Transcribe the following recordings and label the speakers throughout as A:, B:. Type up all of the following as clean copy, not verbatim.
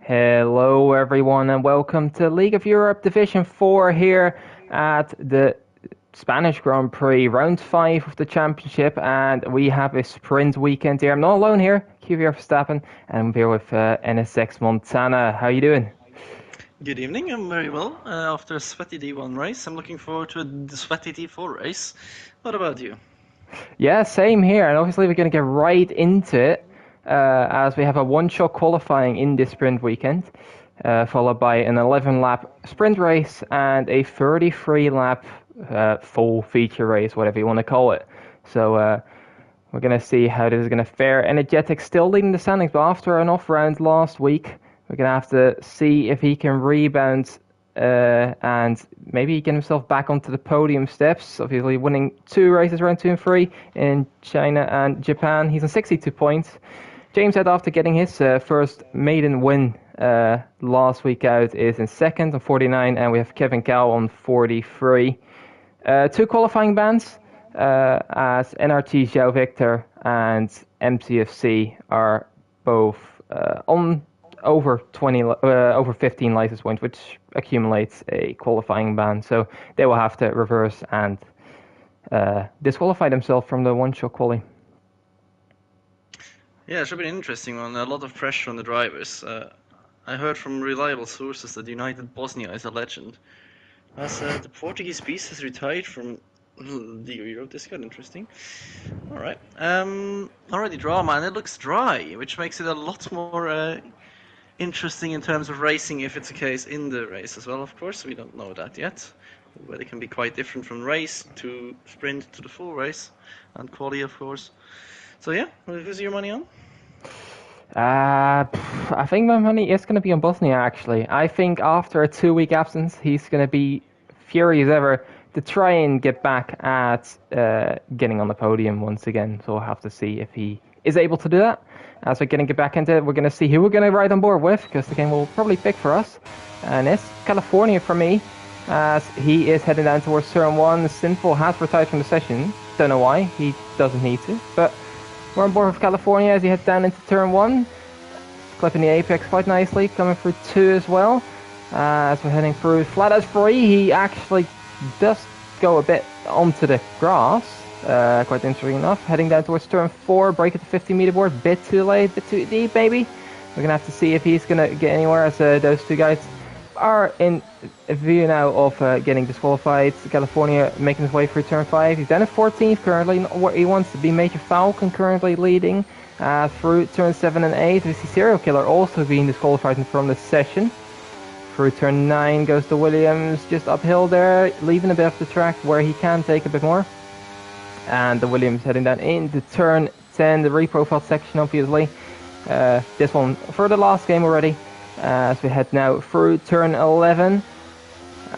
A: Hello, everyone, and welcome to League of Europe Division 4 here at the Spanish Grand Prix, round 5 of the championship. And we have a sprint weekend here. I'm not alone here, QVR Verstappen, and I'm here with NSX Montana. How you doing?
B: Good evening, I'm very well. After a sweaty D1 race, I'm looking forward to a sweaty D4 race. What about you?
A: Yeah, same here. And obviously, we're going to get right into it as we have a one-shot qualifying in this sprint weekend, followed by an 11-lap sprint race and a 33-lap full feature race, whatever you want to call it. So we're going to see how this is going to fare. Energetic still leading the standings, but after an off round last week, we're going to have to see if he can rebound and maybe get himself back onto the podium steps. Obviously, winning 2 races, round 2 and 3 in China and Japan. He's on 62 points. James Head, after getting his first maiden win last week out, is in second on 49, and we have Kevin Cow on 43. 2 qualifying bans as NRT Zhao Victor and MCFC are both on over 15 license points, which accumulates a qualifying ban. So they will have to reverse and disqualify themselves from the one-shot quali.
B: Yeah, it should be an interesting one. A lot of pressure on the drivers. I heard from reliable sources that United Bosnia is a legend. As the Portuguese beast has retired from the Euro, this got interesting. Alright. Already drama, and it looks dry, which makes it a lot more interesting in terms of racing if it's a case in the race as well, of course. We don't know that yet. But it can be quite different from race to sprint to the full race and quali, of course. So yeah, who's your money on?
A: I think my money is going to be on Bosnia, actually. I think after a 2-week absence, he's going to be furious ever to try and get back at getting on the podium once again. So we'll have to see if he is able to do that. As we're going to get back into it, we're going to see who we're going to ride on board with, because the game will probably pick for us. And it's California for me, as he is heading down towards turn 1. Sinful has retired from the session. Don't know why, he doesn't need to. But we're on board with California as he heads down into turn 1. Clipping the apex quite nicely, coming through 2 as well. As we're heading through flat as 3, he actually does go a bit onto the grass. Quite interesting enough. Heading down towards turn 4, break at the 50-meter board. Bit too late, bit too deep, maybe. We're going to have to see if he's going to get anywhere, as those 2 guys are in view now of getting disqualified. California making his way through turn 5. He's down at 14th currently. He wants to be Major Falcon currently leading through turn 7 and 8. We see Serial Killer also being disqualified from the session. Through turn 9 goes to Williams, just uphill there, leaving a bit of the track where he can take a bit more. And the Williams heading down into turn 10, the reprofile section obviously. This one for the last game already. As we head now through turn 11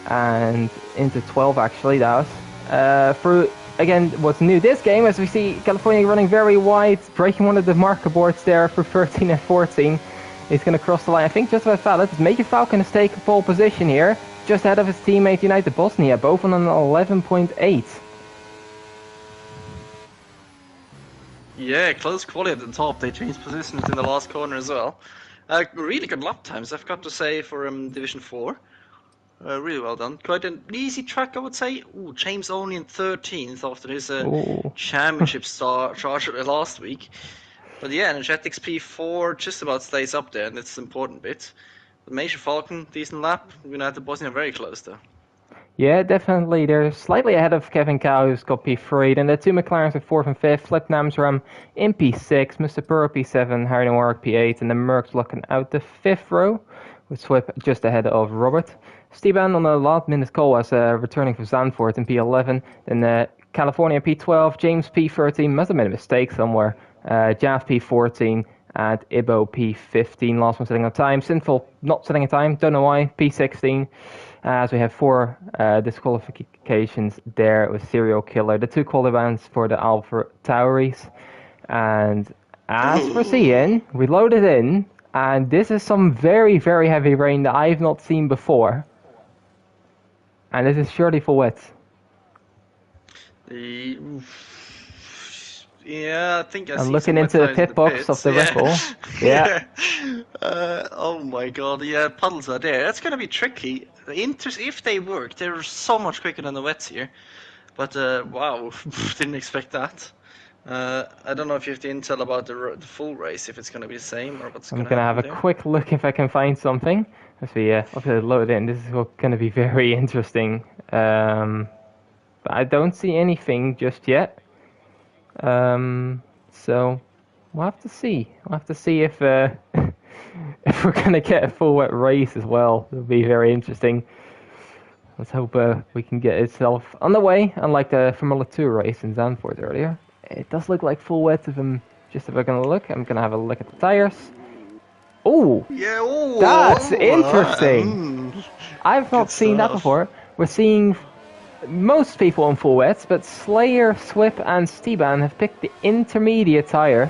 A: and into 12 actually, that was. Through, again, what's new this game, as we see California running very wide, breaking one of the marker boards there for 13 and 14. He's going to cross the line, I think just about valid. Major Falcon has taken pole position here, just ahead of his teammate United Bosnia, both on an 11.8.
B: Yeah, close quali at the top. They changed positions in the last corner as well. Really good lap times, I've got to say, for Division 4. Really well done. Quite an easy track, I would say. Ooh, James only in 13th after his championship charge last week. But yeah, Energetics P4 just about stays up there, and that's the important bit. But Major Falcon, decent lap. United Bosnia very close though.
A: Yeah, definitely. They're slightly ahead of Kevin Cow, who's got P3. Then the 2 McLarens are 4th and 5th. Flip Namsram in P6. Mr. Burrow P7. Harry Warwick P8. And the Mercs looking out the 5th row, with Swip just ahead of Robert. Steban on the last minute call as returning from Zandvoort in P11. Then California P12. James P13. Must have made a mistake somewhere. Jav P14. And Ibo P15. Last one setting a time. Sinful not setting a time. Don't know why. P16. As we have 4 disqualifications there with Serial Killer. The 2 qualifying for the Alpha Tauris. And as for seeing, we loaded in. And this is some very, very heavy rain that I've not seen before. And this is surely for wet.
B: Yeah, I think I
A: I'm
B: see
A: looking
B: some wet
A: into the
B: tires in
A: pit
B: the
A: box of
B: pits.
A: the Red
B: Yeah,
A: Bull. Yeah.
B: yeah. Oh my God, yeah, puddles are there. That's gonna be tricky. The inters, if they work, they're so much quicker than the wets here. But wow, didn't expect that. I don't know if you have the intel about the full race, if it's gonna be the same or what's
A: I'm
B: gonna
A: gonna have
B: happen
A: a
B: there.
A: quick look if I can find something. Let's see, okay, load in. This is gonna be very interesting. But I don't see anything just yet. So we'll have to see. We'll have to see if if we're gonna get a full wet race as well. It'll be very interesting. Let's hope we can get itself on the way. Unlike the Formula 2 race in Zandvoort earlier, it does look like full wet. If I'm gonna look, I'm gonna have a look at the tires. Oh,
B: Yeah,
A: that's
B: oh,
A: interesting. I've
B: good
A: not seen that
B: stuff.
A: before. We're seeing most people on full wets, but Slayer, Swip, and Steban have picked the intermediate tires,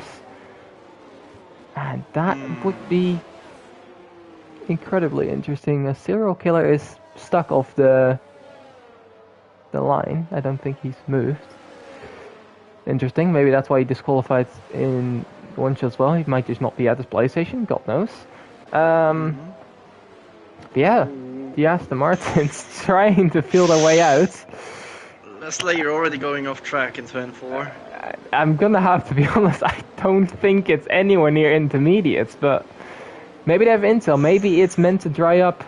A: and that would be incredibly interesting. The serial killer is stuck off the line. I don't think he's moved. Interesting. Maybe that's why he disqualified in one shot as well. He might just not be at his play station. God knows. Yeah, the Aston Martin's trying to feel their way out.
B: Slayer already going off track in turn 4.
A: I'm gonna have to be honest, I don't think it's anywhere near intermediates, but maybe they have intel, maybe it's meant to dry up.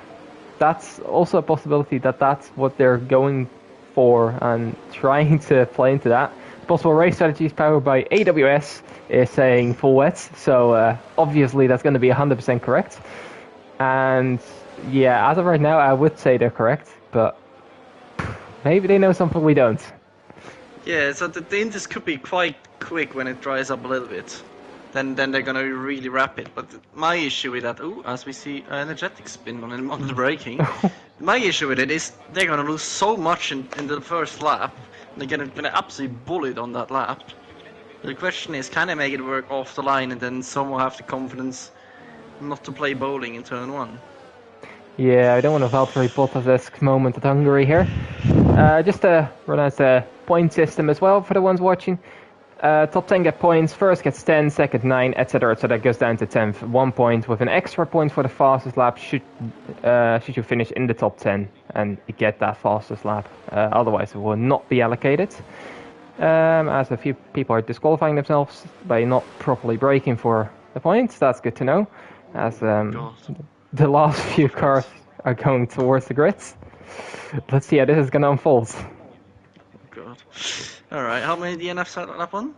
A: That's also a possibility that that's what they're going for and trying to play into that. Possible race strategies powered by AWS is saying full wets, so obviously that's going to be 100% correct. And yeah, as of right now, I would say they're correct, but maybe they know something we don't.
B: Yeah, so the Inters could be quite quick when it dries up a little bit. Then they're gonna be really rapid. But my issue with that, as we see energetic spin on the braking, my issue with it is they're gonna lose so much in the first lap. They're gonna absolutely bullet on that lap. The question is, can they make it work off the line and then somehow have the confidence not to play bowling in turn 1?
A: Yeah, I don't want a Valtteri Bottas-esque moment at Hungary here. Just to run out the point system as well for the ones watching. Top 10 get points, first gets 10, second 9, etc. So that goes down to 10th. 1 point with an extra point for the fastest lap should you finish in the top 10 and get that fastest lap. Otherwise it will not be allocated. As a few people are disqualifying themselves by not properly braking for the points. That's good to know. As the last few cars are going towards the grids. Let's see how this is going to unfold.
B: God. Alright, how many DNFs are lap 1?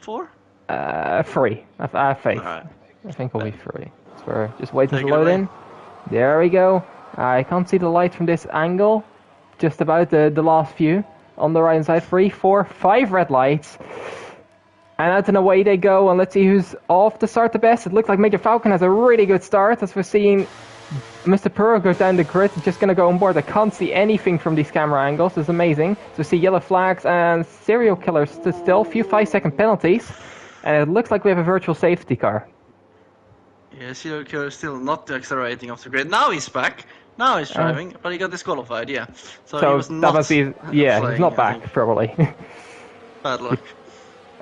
B: 4?
A: 3. I have faith.
B: Alright.
A: I think we'll be 3. So we're just waiting to load in. There we go. I can't see the light from this angle. Just about the last few. On the right hand side, 3, 4, 5 red lights. And out and away they go, and let's see who's off to start the best. It looks like Major Falcon has a really good start, as we're seeing Mr. Puro goes down the grid, just gonna go on board. I can't see anything from these camera angles, it's amazing. So we see yellow flags and serial killers still, few 5-second penalties. And it looks like we have a virtual safety car.
B: Yeah, serial killer is still not accelerating off the grid. Now he's back. Now he's driving, but he got disqualified, yeah. So he was not
A: that must be, yeah,
B: flying,
A: he's not back, probably.
B: Bad luck.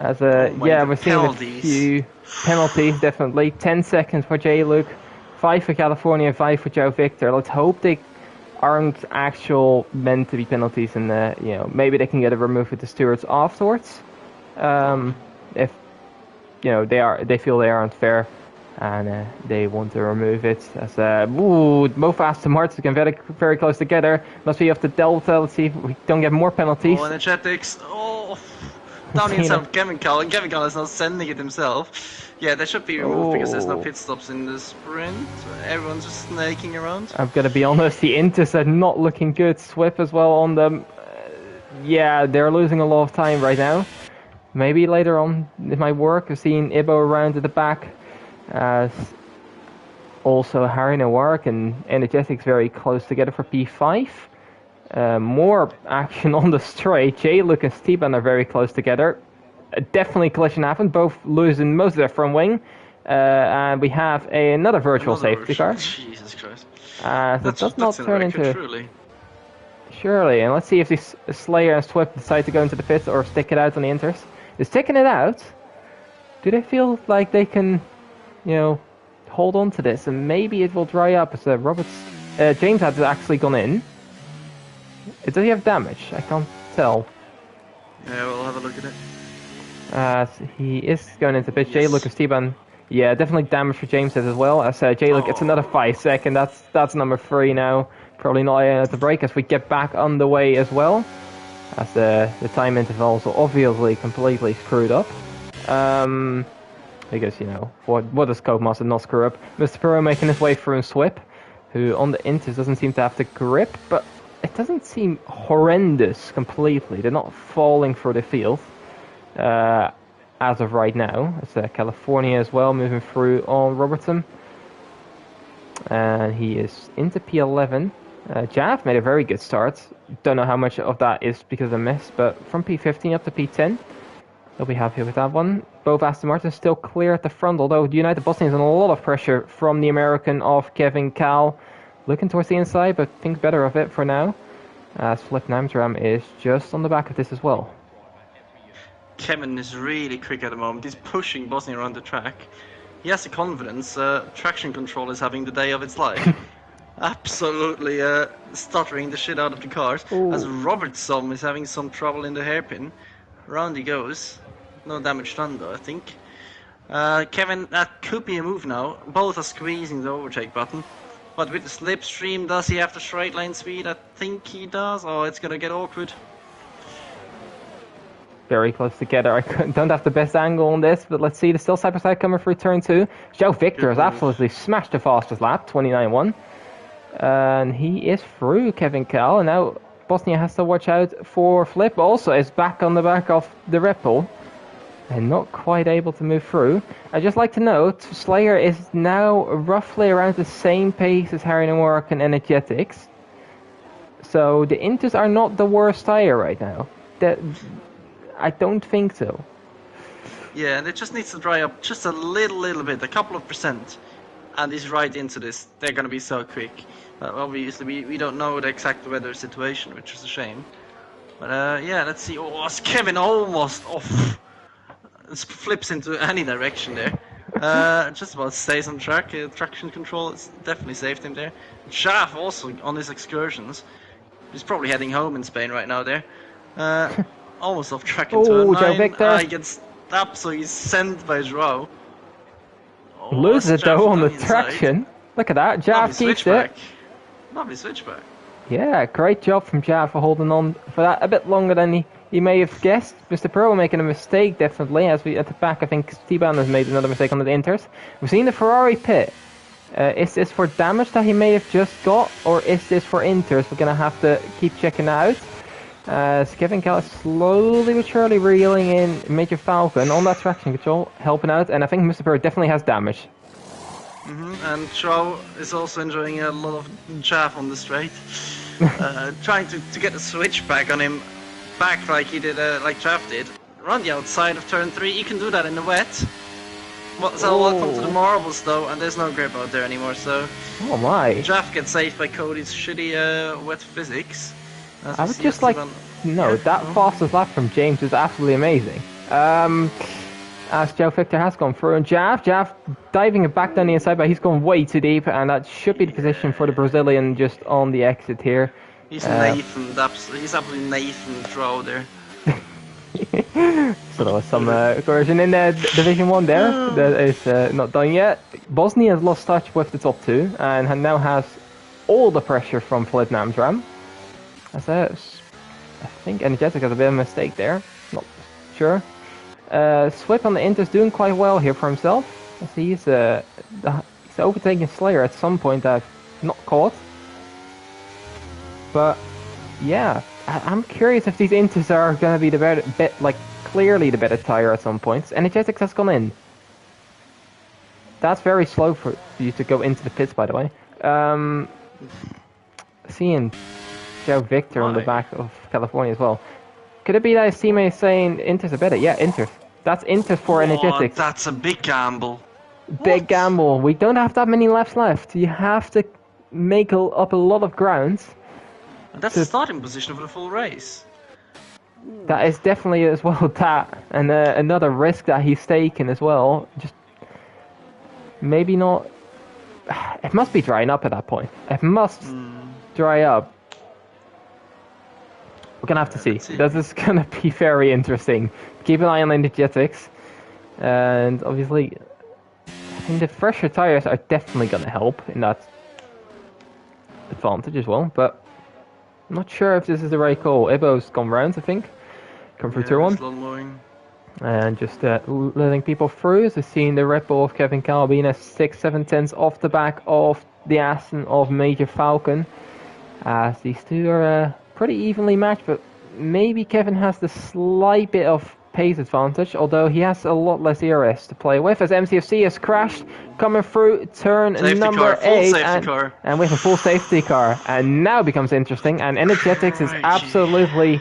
A: As a, yeah, we're seeing
B: penalties.
A: a few penalties, definitely. 10 seconds for J. Luke, 5 for California, 5 for Joe Victor. Let's hope they aren't meant to be penalties, and maybe they can get it removed with the stewards afterwards. If they feel they aren't fair, and they want to remove it. As both Aston Martins get very, very close together. Must be off the delta. Let's see if we don't get more penalties.
B: Oh, energetics. Oh. Down inside Kevin Cullen, and Kevin Cullen is not sending it himself. Yeah, that should be removed because there's no pit stops in the sprint. Everyone's just snaking around.
A: I'm gonna be honest, the Inters are not looking good. Swip as well on them. Yeah, they're losing a lot of time right now. Maybe later on it might work. I've seen Ibo around at the back. Also Harry Noirk and Energetics very close together for P5. More action on the straight. J. Luke and Steban are very close together. Definitely collision happened, both losing most of their front wing. And we have another virtual safety car.
B: Jesus Christ.
A: That does not turn into...
B: Truly.
A: Surely, and let's see if this Slayer and Swift decide to go into the pits or stick it out on the Inters. is taking it out. Do they feel like they can, hold on to this and maybe it will dry up as James has actually gone in. Does he have damage? I can't tell.
B: Yeah, we'll have a look at it.
A: He is going into pitch. Yes. J-Look is T-Ban. Yeah, definitely damage for James as well. As J-Look, it's another 5 second. That's number 3 now. Probably not at the break as we get back on the way as well. As the time intervals are obviously completely screwed up. Because, what does Codemaster not screw up? Mr. Pro making his way through Swip, who on the inters doesn't seem to have the grip, but it doesn't seem horrendous completely. They're not falling through the field. As of right now. It's California as well, moving through on Robertson. And he is into P11. Jav made a very good start. Don't know how much of that is because of a miss, but from P15 up to P10, they'll be happy with that one. Both Aston Martins still clear at the front, although United Bosnia is under a lot of pressure from the American of Kevin Cal. Looking towards the inside, but thinks better of it for now. As Flip Namdram is just on the back of this as well.
B: Kevin is really quick at the moment. He's pushing Bosnia around the track. He has the confidence. Traction control is having the day of its life. Absolutely stuttering the shit out of the cars. Ooh. As Robertson is having some trouble in the hairpin. Round he goes. No damage done though, I think. Kevin, that could be a move now. Both are squeezing the overtake button. But with the slipstream, does he have the straight line speed? I think he does. Oh, it's gonna get awkward.
A: Very close together. I don't have the best angle on this, but let's see. There's still side by side coming through turn 2. Joe Victor has absolutely smashed the fastest lap, 29.1. And he is through Kevin Cal, and now Bosnia has to watch out for Flip. Also is back on the back of the Red Bull and not quite able to move through. I'd just like to note, Slayer is now roughly around the same pace as Harry Noir and Energetics. So the Inters are not the worst tire right now. I don't think so.
B: Yeah, and it just needs to dry up just a little bit, a couple of percent, and he's right into this. They're going to be so quick. Obviously, we don't know the exact weather situation, which is a shame. But yeah, let's see. Oh, Kevin almost off. Flips into any direction there. Just about stays on track. Traction control has definitely saved him there. Schaaf also on his excursions. He's probably heading home in Spain right now there. Almost off track in turn 9.
A: Joe Victor.
B: He gets up, so he's sent by Joao.
A: Loses it though on the traction. Look at that, Jav keeps it.
B: Lovely switchback.
A: Yeah, great job from Jav for holding on for that a bit longer than he may have guessed. Mr. Pearl making a mistake definitely, as we at the back I think T-Ban has made another mistake on the Inters. We've seen the Ferrari pit. Is this for damage that he may have just got, or is this for Inters? We're gonna have to keep checking out. Kevin Cal is slowly but surely reeling in Major Falcon on that traction control, helping out, and I think Mr. Bird definitely has damage.
B: And Joe is also enjoying a lot of chaff on the straight, trying to get a switch back on him, back like he did, like Chaff did. Run the outside of turn 3, you can do that in the wet. So welcome to the marbles though, and there's no grip out there anymore, so...
A: Oh my.
B: Chaff gets saved by Cody's shitty wet physics.
A: I would just like to know that fastest lap from James is absolutely amazing. As Joe Victor has gone through, and Jav diving it back down the inside, but he's gone way too deep, and that should be the position for the Brazilian just on the exit here.
B: He's Nathan, he's absolutely Nathan throw there.
A: So there was some coercion in Division 1 there. That is not done yet. Bosnia has lost touch with the top 2, and now has all the pressure from Flip Namdram. I think Energetic has a bit of a mistake there. Not sure. Swip on the Inter's doing quite well here for himself. As he's overtaking Slayer at some point that I've not caught. But yeah, I'm curious if these Inters are going to be the clearly the better tire at some points. Energetics has gone in. That's very slow for you to go into the pits, by the way. Seeing Joe Victor on the back of California as well. Could it be that his teammate is saying Inters are better? Yeah, Inters. That's Inters for Energetics.
B: That's a big gamble.
A: Big gamble. We don't have that many laps left. You have to make up a lot of grounds.
B: And that's the starting position for the full race.
A: That is definitely as well that, and another risk that he's taken as well. Just maybe not. It must be drying up at that point. It must dry up. We're gonna have to see.
B: Let's see.
A: This is gonna be very interesting. Keep an eye on energetics, and obviously, I think the fresher tires are definitely gonna help in that advantage as well. But I'm not sure if this is the right call. Ibo's gone round, I think. Come through turn 1.
B: Slow mowing.
A: And just letting people through. So seeing the Red Bull of Kevin Calabina 6-7 tenths off the back of the Aston of Major Falcon. As these two are pretty evenly matched, but maybe Kevin has the slight bit of pace advantage, although he has a lot less ERS to play with, as MCFC has crashed, coming through turn
B: Safety
A: number
B: car, full
A: 8,
B: safety car.
A: and we have a full safety car, and now it becomes interesting, and Energetics is absolutely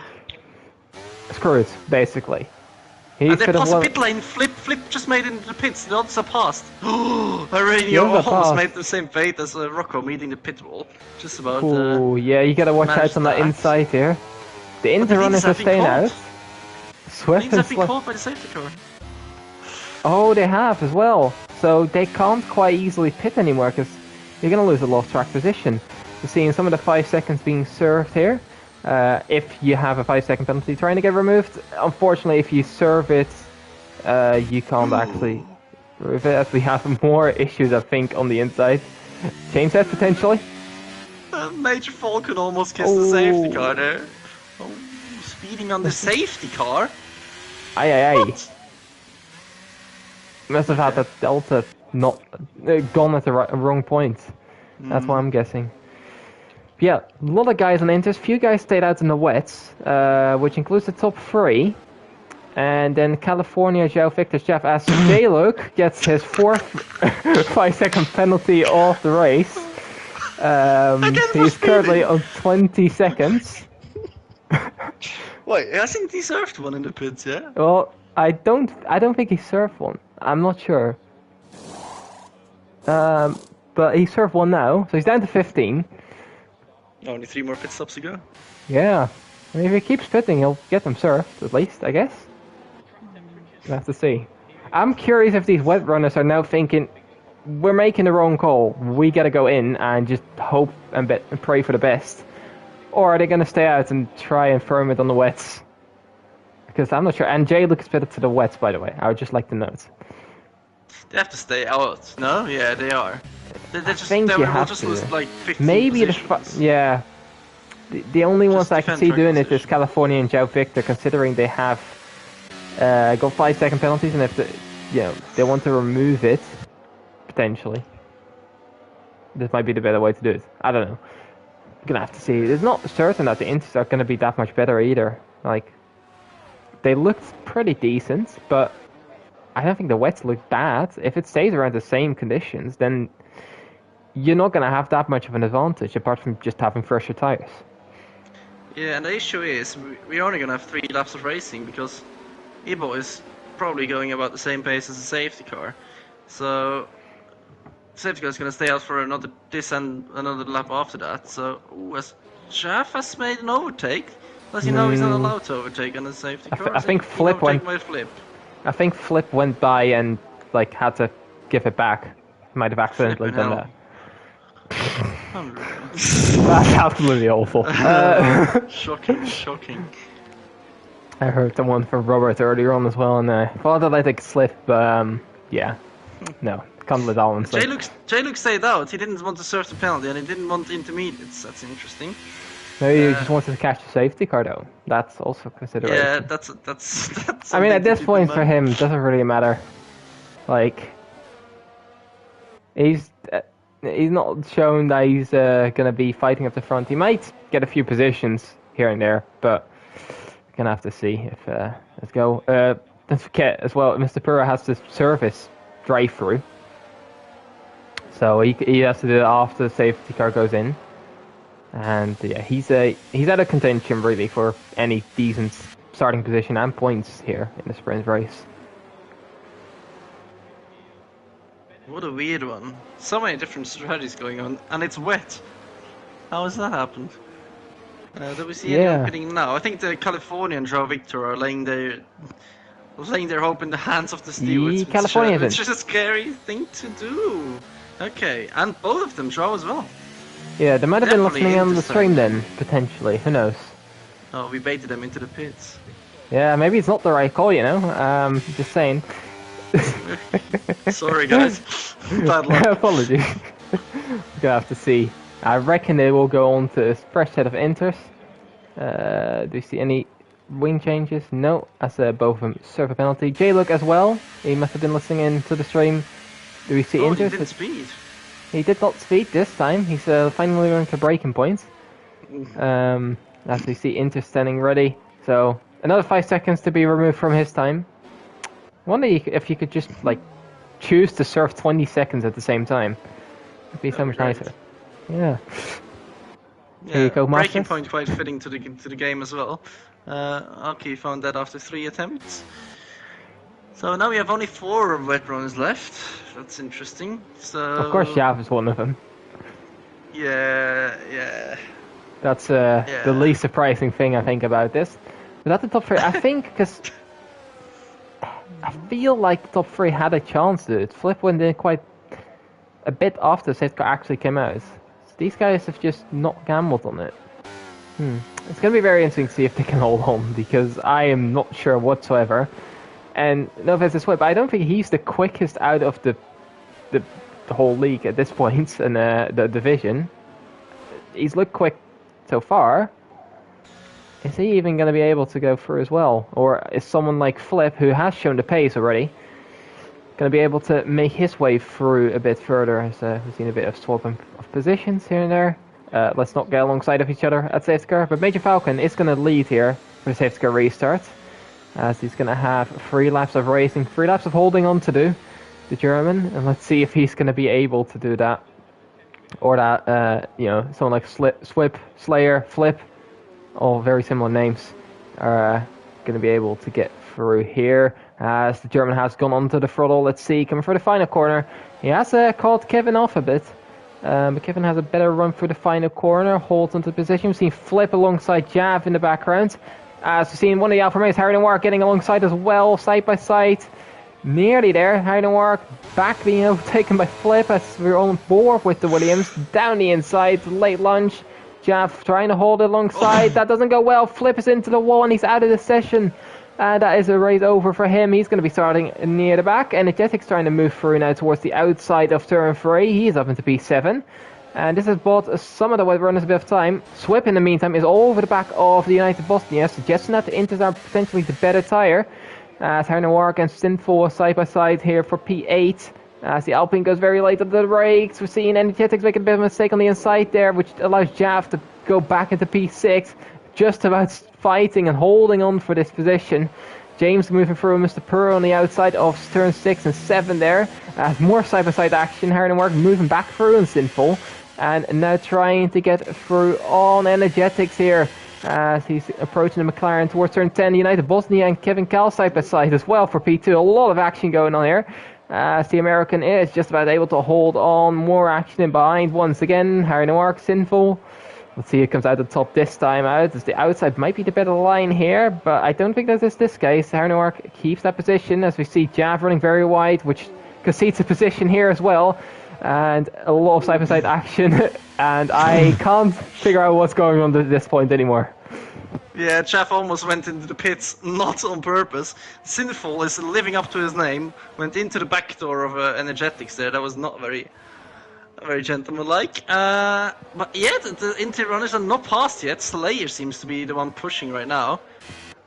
A: screwed, basically. He
B: And they
A: could have
B: passed the
A: won.
B: pit lane. Flip just made it into the pits. The others are passed. Aurelio
A: The others are
B: almost
A: passed.
B: made the same fate as Rocco meeting the pit wall. Just about.
A: Ooh, yeah, you gotta watch
B: managed
A: out on that
B: that.
A: inside here. The
B: But the
A: Interrunners
B: leads
A: are
B: have been
A: staying
B: caught.
A: out. Swift
B: Leads
A: and
B: have been
A: Swift.
B: caught by the safety car.
A: Oh, they have as well. So they can't quite easily pit anymore because you're going to lose a lot of track position. You're seeing some of the 5 seconds being served here. If you have a 5-second penalty trying to get removed, unfortunately, if you serve it, you can't actually remove it, as we have more issues, I think, on the inside. Change that potentially.
B: Major Falcon almost kissed the safety car there. Oh, speeding on the safety car.
A: Aye.
B: What?
A: Must have had that delta not gone at the wrong point. That's what I'm guessing. But yeah, a lot of guys on Inters. Few guys stayed out in the wets, which includes the top 3. And then California, Joe Victor, Jeff, as J-Luke gets his 4th 5-second penalty off the race. He's currently on 20 seconds.
B: Wait, hasn't he deserved one in the pits, yeah?
A: Well, I don't think he served one. I'm not sure. But he served one now, so he's down to 15.
B: Only 3 more pit stops to go.
A: Yeah. I mean, if he keeps pitting, he'll get them served, at least, I guess. We'll have to see. I'm curious if these wet runners are now thinking, we're making the wrong call, we gotta go in and just hope and pray for the best. Or are they gonna stay out and try and firm it on the wets? Because I'm not sure. And Jay looks better to the wets, by the way. I would just like to note.
B: They have to stay out. No? Yeah, they are. They
A: think
B: they
A: you
B: will
A: have
B: just
A: to.
B: lose like 15
A: Maybe
B: positions.
A: yeah. The only ones
B: Just
A: I can
B: defend
A: see
B: track
A: doing it is
B: position.
A: California and Joe Victor, considering they have got 5-second penalties, and if they want to remove it, potentially, this might be the better way to do it. I don't know. Gonna have to see. It's not certain that the Inters are gonna be that much better either. Like, they looked pretty decent, but I don't think the wets look bad. If it stays around the same conditions, then you're not gonna have that much of an advantage, apart from just having fresher tires.
B: Yeah, and the issue is we're only gonna have 3 laps of racing because Ibo is probably going about the same pace as a safety car. So safety car is gonna stay out for another lap after that. So as Jeff has made an overtake. Does he know he's not allowed to overtake on the safety car?
A: I think Flip went.
B: Flip.
A: I think Flip went by and like had to give it back. Might have accidentally
B: Flippin'
A: done
B: hell.
A: that. That's absolutely awful.
B: Shocking.
A: I heard the one from Robert earlier on as well, and I thought that I think slip, but yeah, no, can't let that one slip.
B: J-Luke stayed out. He didn't want to serve the penalty, and he didn't want intermediates. That's interesting.
A: Maybe you just wanted to catch the safety car though. That's also consideration.
B: Yeah, that's.
A: I mean, at this
B: something to
A: point
B: keep
A: for
B: in mind.
A: him, it doesn't really matter. Like, he's not shown that he's gonna be fighting up the front. He might get a few positions here and there, but we're gonna have to see if let's go. Don't forget as well, Mr. Pura has to service drive-through, so he has to do it after the safety car goes in. And yeah, he's out of contention really for any decent starting position and points here in the sprint race.
B: What a weird one. So many different strategies going on, and it's wet. How has that happened? Do we see any opening now? I think the Californian Joe Victor are laying their hope in the hands of the stewards.
A: California
B: Which is a scary thing to do. Okay, and both of them, Joe as well.
A: Yeah, they might have been
B: Definitely
A: listening on the
B: interesting.
A: stream then, potentially. Who knows?
B: Oh, we baited them into the pits.
A: Yeah, maybe it's not the right call, you know? Just saying.
B: Sorry, guys. Bad luck.
A: Apologies. We're gonna have to see. I reckon they will go on to a fresh set of enters. Do you see any wing changes? No, as both of them serve a penalty. J-Look as well. He must have been listening in to the stream. Do we see enters?
B: He didn't speed.
A: He did not speed this time. He's finally going to breaking points. As we see Inter standing ready. So another 5 seconds to be removed from his time. Wonder if you could just like choose to serve 20 seconds at the same time. It'd be so much nicer. Yeah. Here you go,
B: breaking
A: Masters.
B: point quite fitting to the game as well. Aki found that after 3 attempts. So now we have only 4 wet runners left. That's interesting. So
A: Of course, Jav is one of them.
B: Yeah.
A: That's the least surprising thing I think about this. But at the top 3, I think, because I feel like the top 3 had a chance to it. Flip went in quite a bit after safety car actually came out. So these guys have just not gambled on it. It's going to be very interesting to see if they can hold on, because I am not sure whatsoever. And no offense to Swip, I don't think he's the quickest out of the whole league at this point in the division. He's looked quick so far. Is he even going to be able to go through as well? Or is someone like Flip, who has shown the pace already, going to be able to make his way through a bit further? As we've seen a bit of swapping of positions here and there. Let's not get alongside of each other at safety car. But Major Falcon is going to lead here for the safety car restart, as he's going to have 3 laps of racing, 3 laps of holding on to do, the German. And let's see if he's going to be able to do that. Or that, someone like Swip, Slayer, Flip, all very similar names, are going to be able to get through here. As the German has gone onto the throttle, let's see, coming for the final corner. He has caught Kevin off a bit, but Kevin has a better run through the final corner, holds onto the position. We've seen Flip alongside Jav in the background. As we've seen one of the Alfa Romeos, Harry Noir, getting alongside as well, side by side. Nearly there, Harry Noir back being overtaken by Flip as we're on board with the Williams. Down the inside, late lunge. Jav trying to hold it alongside. That doesn't go well. Flip is into the wall and he's out of the session. And that is a race over for him. He's going to be starting near the back. Energetic's trying to move through now towards the outside of turn 3. He's up into P7. And this has bought some of the wet runners a bit of time. Swip, in the meantime, is all over the back of the United Bosnia, suggesting that the Inters are potentially the better tyre. As Harry Noir and Sinful side by side here for P8. As the Alpine goes very late on the brakes. We're seeing Energetics make a bit of a mistake on the inside there, which allows Jav to go back into P6. Just about fighting and holding on for this position. James moving through Mr. Purr on the outside of turn 6 and 7 there. More side by side action. Harry Noir moving back through and Sinful. And now trying to get through on Energetics here. As he's approaching the McLaren towards turn 10, United Bosnia and Kevin Cal side by side as well for P2. A lot of action going on here. As the American is just about able to hold on. More action in behind once again. Harry Noir, Sinful. Let's see who comes out the top this time out. As the outside might be the better line here, but I don't think that is this case. Harry Noir keeps that position as we see Jav running very wide, which concedes a position here as well. And a lot of side-by-side action, and I can't figure out what's going on at this point anymore.
B: Yeah, Jeff almost went into the pits, not on purpose. Sinful is living up to his name, went into the back door of Energetics there. That was not very gentlemanlike. But yeah, the Inter runners are not past yet. Slayer seems to be the one pushing right now.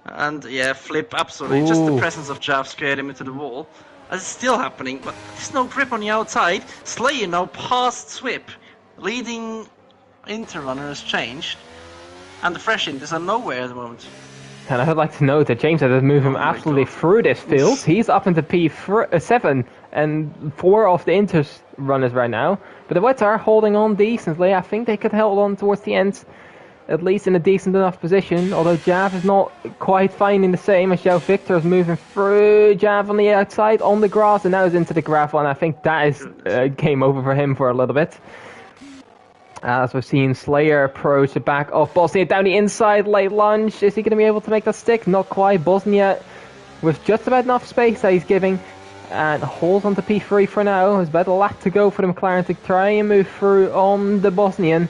B: And yeah, Flip, absolutely. Just the presence of Jav scared him into the wall. It's still happening, but there's no grip on the outside. Slayer now past Swip. Leading Inter runner has changed. And the fresh Inters are nowhere at the moment.
A: And I would like to note that James had to move him absolutely through this field. He's up into P7 and 4 of the Inters runners right now. But the Wets are holding on decently. I think they could hold on towards the end, at least in a decent enough position, although Jav is not quite finding the same as Joe Victor is moving through. Jav on the outside, on the grass, and now is into the gravel, and I think that is game over for him for a little bit. As we're seeing Slayer approach the back of Bosnia down the inside, late lunge. Is he going to be able to make that stick? Not quite. Bosnia with just about enough space that he's giving. And holds on to P3 for now. There's about a lot to go for the McLaren to try and move through on the Bosnian.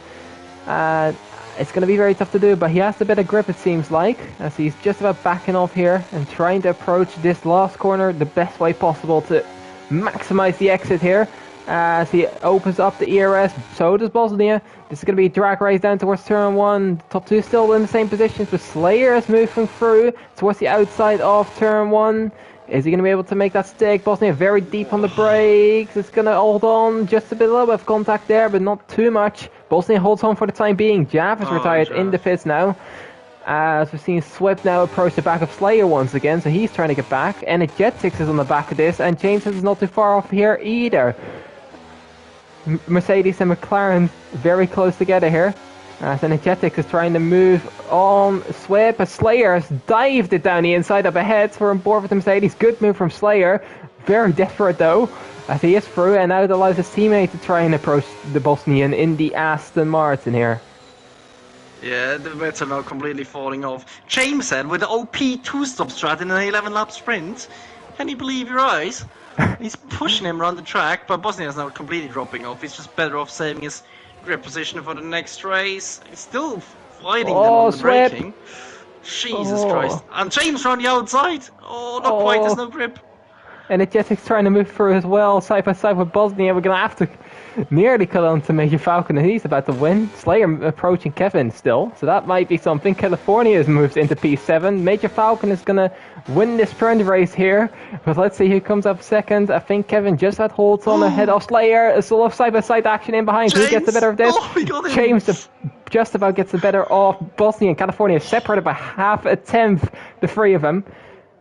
A: It's going to be very tough to do, but he has a bit of grip, it seems like, as he's just about backing off here and trying to approach this last corner the best way possible to maximize the exit here. As he opens up the ERS, so does Bosnia. This is going to be a drag race down towards turn 1. Top 2 still in the same positions, but Slayer is moving through towards the outside of turn 1. Is he going to be able to make that stick? Bosnia very deep on the brakes. It's going to hold on just a little bit of contact there, but not too much. Bosnia holds on for the time being. Jav is retired in the pits now. As we've seen Swift now approach the back of Slayer once again, so he's trying to get back. Energetics is on the back of this, and James is not too far off here either. Mercedes and McLaren very close together here. As Energetics is trying to move on Swift, but Slayer has dived it down the inside up ahead. We're on board with the Mercedes. Good move from Slayer. Very desperate though, as he is through, and now it allows his teammate to try and approach the Bosnian in the Aston Martin here.
B: Yeah, the bets are now completely falling off. James said with the OP 2-stop strat in an 11-lap sprint. Can you believe your eyes? He's pushing him around the track, but Bosnia is now completely dropping off. He's just better off saving his grip position for the next race. He's still fighting them on the braking. Jesus Christ. And James around the outside. Oh, not quite, there's no grip.
A: Energetics trying to move through as well, side by side with Bosnia. We're going to have to nearly cut on to Major Falcon, and he's about to win. Slayer approaching Kevin still, so that might be something. California moves into P7. Major Falcon is going to win this sprint race here, but let's see who comes up second. I think Kevin just about holds on ahead of Slayer. It's a lot of side-by-side action in behind. James. Who gets the better of this? James just about gets the better of Bosnia and California, separated by half a tenth, the three of them.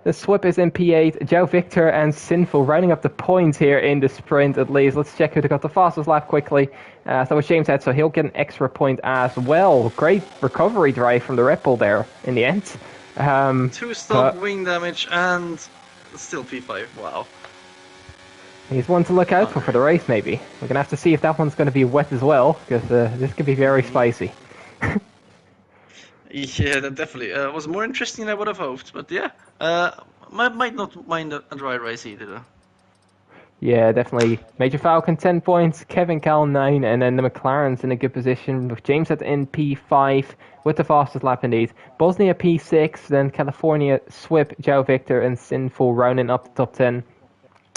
A: The Swip is in P8, Joe Victor and Sinful rounding up the points here in the sprint at least. Let's check who got the fastest lap quickly. That was James Head, so he'll get an extra point as well. Great recovery drive from the Red Bull there in the end.
B: 2-stop wing damage and still P5, wow.
A: He's one to look out for the race maybe. We're going to have to see if that one's going to be wet as well, because this could be very spicy.
B: Yeah, that definitely was more interesting than I would have hoped, but yeah, might not mind a dry race either though.
A: Yeah, definitely. Major Falcon 10 points, Kevin Cal 9, and then the McLaren's in a good position with James at in P5 with the fastest lap indeed. Bosnia P6, then California, Swip, Joe Victor, and Sinful rounding up the top 10.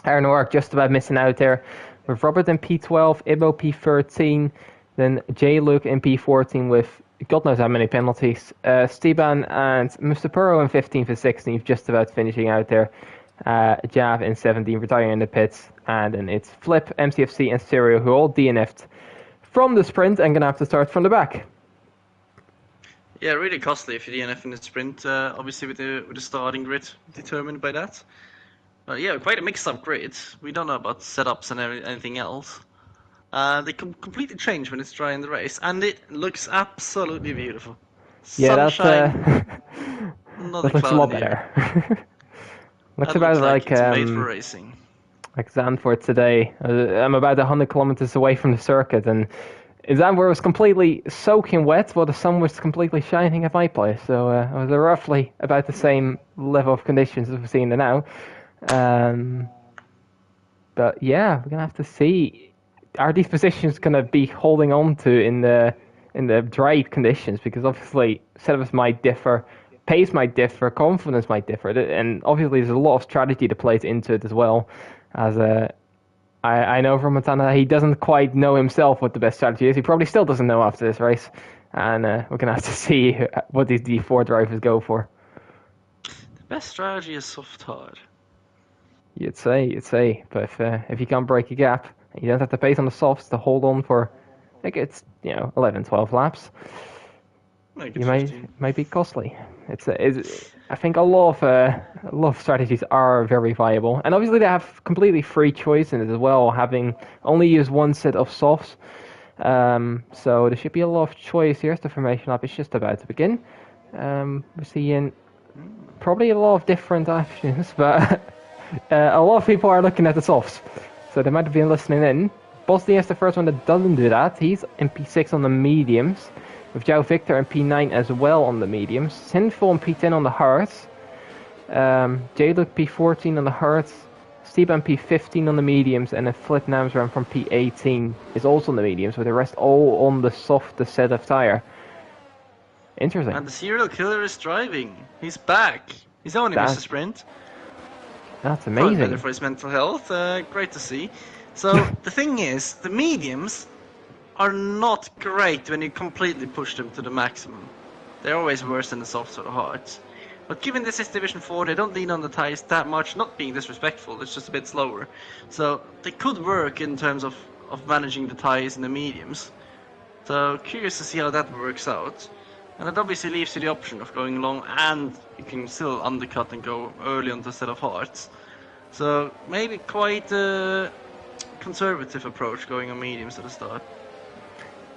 A: Aaron Ork just about missing out there with Robert in P12, Ibo P13, then J Luke in P14 with God knows how many penalties. Steban and Mustapuro in 15th and 16th, just about finishing out there. Jav in 17th, retiring in the pits. And then it's Flip, MCFC, and Stereo, who all DNF'd from the sprint and gonna have to start from the back.
B: Yeah, really costly if you DNF in the sprint. Obviously, with the starting grid determined by that. Yeah, quite a mixed-up grid. We don't know about setups and anything else. They completely change when it's dry in the race, and it looks absolutely beautiful.
A: Yeah,
B: Sunshine,
A: that looks a lot better. Looks about like
B: it's made for racing.
A: Like Zandvoort today. I'm about 100 kilometers away from the circuit, and Zandvoort was completely soaking wet, while the sun was completely shining at my place. So it was roughly about the same level of conditions as we're seeing now. But yeah, we're gonna have to see. Are these positions going to be holding on to in the dry conditions? Because obviously setups might differ, pace might differ, confidence might differ, and obviously there's a lot of strategy that plays into it as well. As I know from Montana that he doesn't quite know himself what the best strategy is. He probably still doesn't know after this race, and we're going to have to see what these D4 drivers go for.
B: The best strategy is soft hard.
A: You'd say, but if you can't break a gap, you don't have the pace on the softs to hold on for, I think it's 11, 12 laps. You might be costly. It's I think a lot of strategies are very viable, and obviously they have completely free choice in it as well, having only used one set of softs. So there should be a lot of choice. Here's the formation lap. It's just about to begin. We're seeing probably a lot of different options, but a lot of people are looking at the softs. So they might have been listening in, Bosnia is the first one that doesn't do that. He's in P6 on the mediums, with João Victor in P9 as well on the mediums. Sinful in P10 on the hards. J-Luke P14 on the hards. Steban P15 on the mediums, and then Flip Namsram from P18 is also on the mediums, with the rest all on the softest set of tire. Interesting.
B: And the serial killer is driving. He's back. He's only missed a sprint.
A: That's
B: Probably
A: amazing.
B: better for his mental health. Great to see. So the thing is, the mediums are not great when you completely push them to the maximum. They're always worse than the softs or the hards. But given this is Division 4, they don't lean on the tires that much, not being disrespectful, it's just a bit slower. So they could work in terms of managing the tires in the mediums. So curious to see how that works out. And it obviously leaves you the option of going long, and you can still undercut and go early on the set of hards. So maybe quite a conservative approach going on mediums at the start.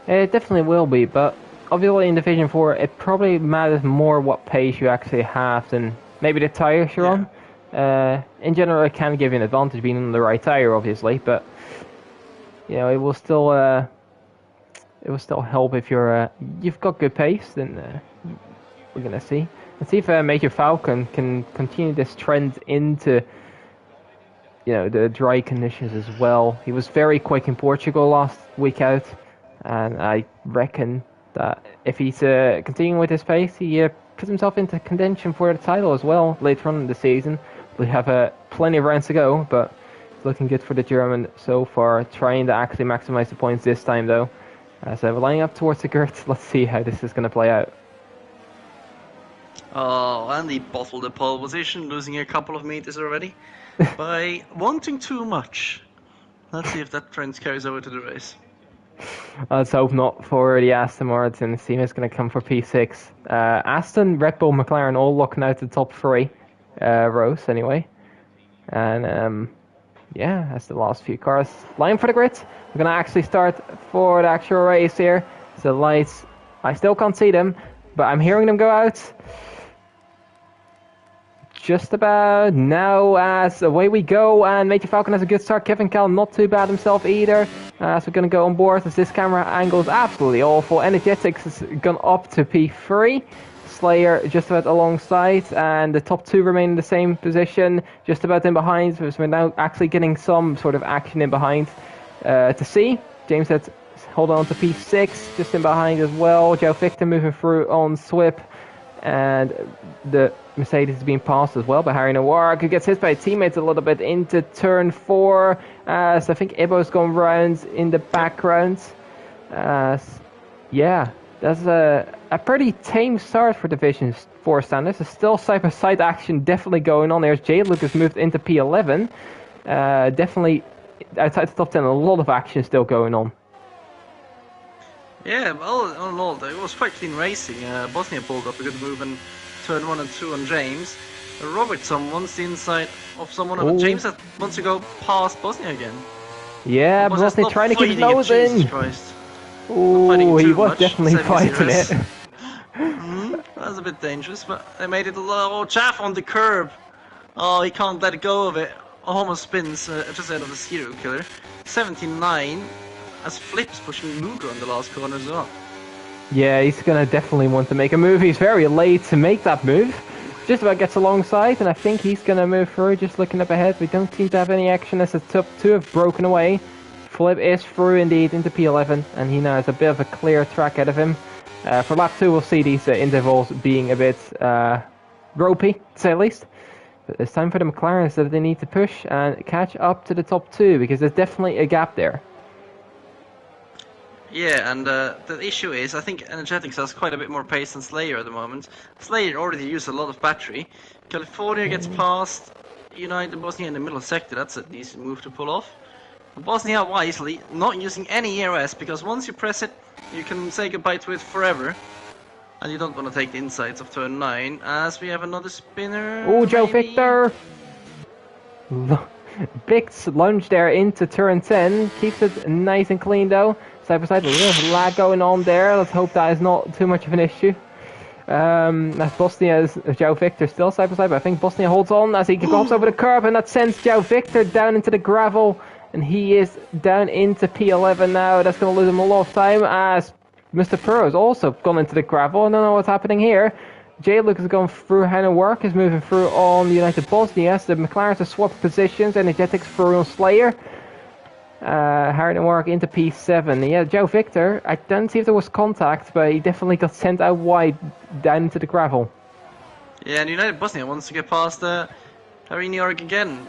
A: It definitely will be, but obviously in Division 4 it probably matters more what pace you actually have than maybe the tires you're on. In general, it can give you an advantage being on the right tire, obviously, but you know, it will still help if you've got good pace. Then we're gonna see. Let's see if Major Falcon can continue this trend into, you know, the dry conditions as well. He was very quick in Portugal last week out, and I reckon that if he's continuing with his pace, he puts himself into contention for the title as well later on in the season. We have plenty of rounds to go, but it's looking good for the German so far. Trying to actually maximize the points this time, though. So we're lining up towards the Gert. Let's see how this is going to play out.
B: Oh, and he bottled the pole position, losing a couple of meters already by wanting too much. Let's see if that trend carries over to the race.
A: Let's hope not for the Aston Martin. The team is going to come for P6. Aston, Red Bull, McLaren all looking out the top three rows anyway. And yeah, that's the last few cars. Line for the grid. We're going to actually start for the actual race here. So the lights, I still can't see them, but I'm hearing them go out. Just about now, as away we go, and Major Falcon has a good start. Kevin Cal not too bad himself either. So we're going to go on board as this camera angle is absolutely awful. Energetics has gone up to P3. Slayer just about alongside, and the top two remain in the same position, just about in behind. So we're now actually getting some sort of action in behind to see. James said hold on to P6, just in behind as well. João Victor moving through on Swip, and the Mercedes is being passed as well by Harry Noir, who gets hit by teammates a little bit into turn 4. So I think Ibo's going round in the background. Yeah, that's a pretty tame start for Division 4 standards. There's still side-by-side action definitely going on. There's Jade Lucas moved into P11. Definitely outside the top 10, a lot of action still going on.
B: Yeah, well, all in all, it was quite clean racing. Bosnia pulled up a good move in turn 1 and 2 on James. Robertson wants the inside of someone, but James wants to go past Bosnia again.
A: Yeah, Bosnia trying to keep his nose in.
B: Jesus Christ.
A: Ooh, he was definitely fighting it.
B: That was a bit dangerous, but they made it a little chaff on the curb. Oh, he can't let go of it. Almost spins just ahead of the serial killer. 79, as Flips pushing Luger on the last corner as well.
A: Yeah, he's going to definitely want to make a move. He's very late to make that move. Just about gets alongside, and I think he's going to move through. Just looking up ahead, we don't seem to have any action as the top two have broken away. Flip is through indeed into P11, and he now has a bit of a clear track ahead of him. For lap 2, we'll see these intervals being a bit ropey, to say the least. But it's time for the McLarens that they need to push and catch up to the top 2, because there's definitely a gap there.
B: Yeah, and the issue is, I think Energetics has quite a bit more pace than Slayer at the moment. Slayer already used a lot of battery. California gets past United Bosnia in the middle sector. That's a decent move to pull off. Bosnia wisely not using any ERS, because once you press it, you can say goodbye to it forever. And you don't want to take the insides of turn 9, as we have another spinner.
A: Oh, João Victor! Big lunge there into turn 10. Keeps it nice and clean though. Side by side, a little lag going on there. Let's hope that is not too much of an issue. As Bosnia's João Victor still side by side, but I think Bosnia holds on as he hops over the curb, and that sends João Victor down into the gravel. and he is down into P11 now. That's going to lose him a lot of time as Mr. Pro has also gone into the gravel. I don't know what's happening here. J-Luke is going through Hannah Work, is moving through on United Bosnia. The McLarens have swapped positions. Energetics through on Slayer. Harden Work into P7. Yeah, Joe Victor, I don't see if there was contact, but he definitely got sent out wide down into the gravel.
B: Yeah, and United Bosnia wants to get past Harry New York again.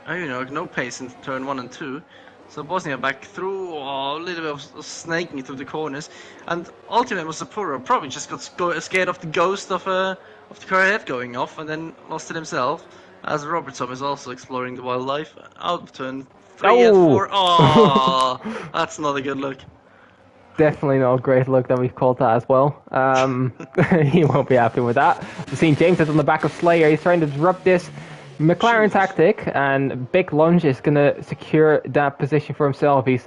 B: Harry New York, no pace in turn 1 and 2. So Bosnia back through, a little bit of snaking through the corners. And ultimately Musapuro probably just got scared of the ghost of the car head going off and then lost it himself. As Robertson is also exploring the wildlife. Out of turn 3 and 4. Oh, that's not a good look.
A: Definitely not a great look that we've called that as well. He won't be happy with that. We've seen James is on the back of Slayer. He's trying to disrupt this McLaren tactic, and Big Lunge is going to secure that position for himself. He's,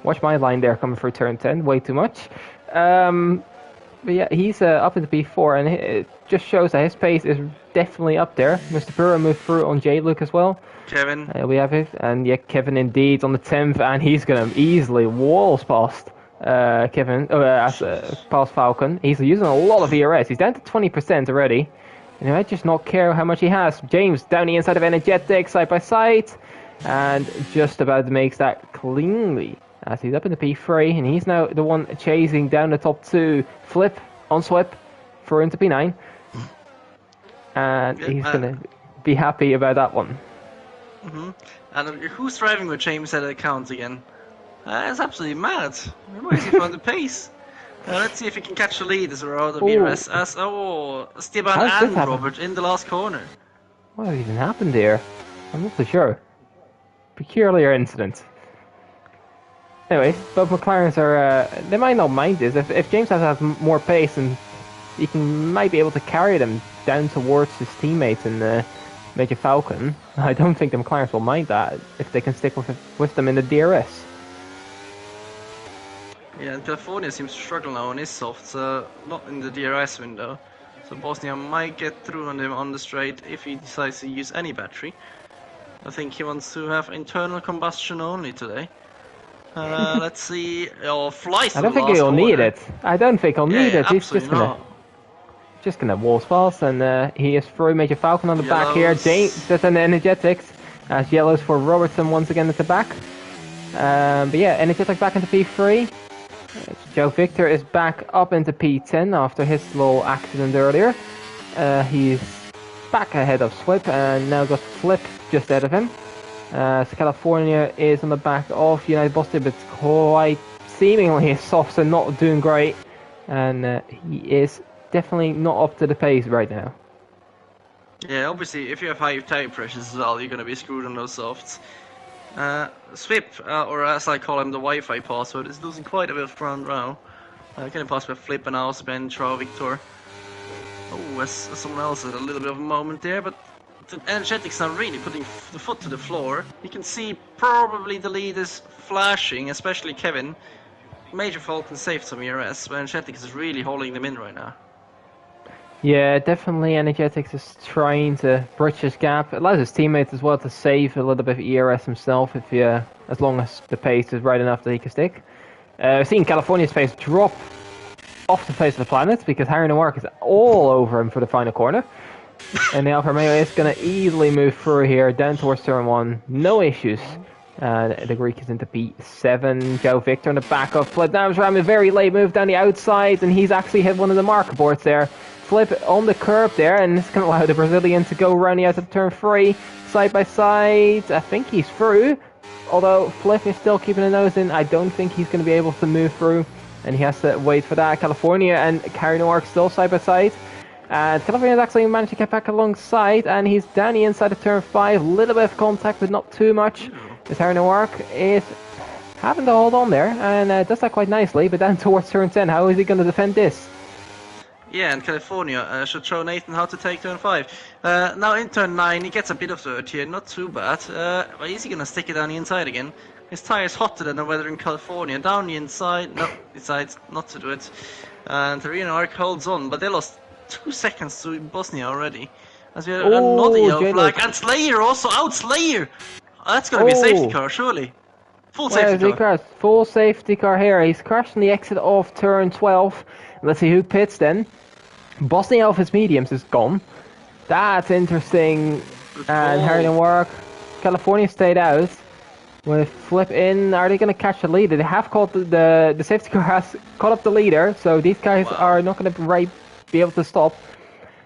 A: watch my line there coming through turn 10, way too much. But yeah, he's up into P4, and it just shows that his pace is definitely up there. Mr. Pura moved through on J-Luke as well.
B: Kevin.
A: We have it, and yeah, Kevin indeed on the 10th, and he's going to easily walls past Kevin, past Falcon. He's using a lot of ERS. He's down to 20% already. And I just not care how much he has. James down the inside of Energetic, side by side, and just about makes that cleanly as he's up in the P3, and he's now the one chasing down the top 2. Flip on Swip for into P9, and he's gonna be happy about that one.
B: And who's driving with James at account again? That's absolutely mad. Where is he from the pace? Let's see if he can catch the lead as we're out of ERS. Esteban and Robert in the last corner.
A: What even happened here? I'm not so sure. Peculiar incident. Anyway, both McLarens are, they might not mind this. If James has more pace, and he might be able to carry them down towards his teammates in the Major Falcon, I don't think the McLarens will mind that if they can stick with them in the DRS.
B: Yeah, and California seems to struggle now on his softs, not in the DRS window. So Bosnia might get through on him on the straight if he decides to use any battery. I think he wants to have internal combustion only today. Let's see. Oh, flies to the last corner.
A: I don't think he'll need it. I don't think he'll need it. He's just gonna waltz past, and he is through Major Falcon on the back here. That's an Energetics. As Yellows for Robertson once again at the back. But yeah, Energetics back into P3. Joe Victor is back up into P10 after his little accident earlier. He's back ahead of Swip and now got Flip just ahead of him. So California is on the back of United Boston, but quite seemingly his softs are not doing great, and he is definitely not up to the pace right now.
B: Yeah, obviously if you have high tire pressures as well, you're going to be screwed on those softs. Swip, or as I call him, the Wi-Fi password, is losing quite a bit of front row. Getting past by Flip and Ausben, Trow, Victor. Oh, as someone else had a little bit of a moment there, but the Energetic's not really putting the foot to the floor. You can see probably the lead is flashing, especially Kevin. Major Falcon saved some ERS, but Energetics is really holding them in right now.
A: Yeah, definitely Energetics is trying to bridge his gap. It allows his teammates as well to save a little bit of ERS himself if as long as the pace is right enough that he can stick. We've seen California's pace drop off the face of the planet because Harry Noir is all over him for the final corner. And the Alfa Romeo is going to easily move through here, down towards turn 1. No issues. The Greek is into P7. Joe Victor on the back of Flip. Now he's ramming a very late move down the outside, and he's actually hit one of the marker boards there. Flip on the curb there, and it's going to allow the Brazilian to go around the outside of turn 3. Side by side. I think he's through. Although Flip is still keeping a nose in, I don't think he's going to be able to move through. And he has to wait for that. California and Carrie Noir still side by side. And California has actually managed to get back alongside, and he's down the inside of turn 5. A little bit of contact, but not too much. As Harry Noir is having to hold on there, and does that quite nicely, but down towards turn 10. How is he going to defend this?
B: Yeah, and California should show Nathan how to take turn 5. Now in turn 9, he gets a bit of dirt here, not too bad. But is he going to stick it down the inside again? His tire is hotter than the weather in California. Down the inside, no, decides not to do it. And the Reno Arc holds on, but they lost 2 seconds to Bosnia already. As we have another yellow flag, and Slayer also out, Slayer! That's going to be a safety car, surely. Full
A: Where is
B: safety
A: he
B: car.
A: crashed? Full safety car here. He's crashing the exit of turn 12. Let's see who pits then. Bosnia Alpha's mediums is gone. That's interesting.
B: Good
A: And
B: call.
A: Harden work. California stayed out. With Flip in, are they going to catch the leader? They have caught the safety car has caught up the leader, so these guys
B: Wow.
A: are not going to be able to stop.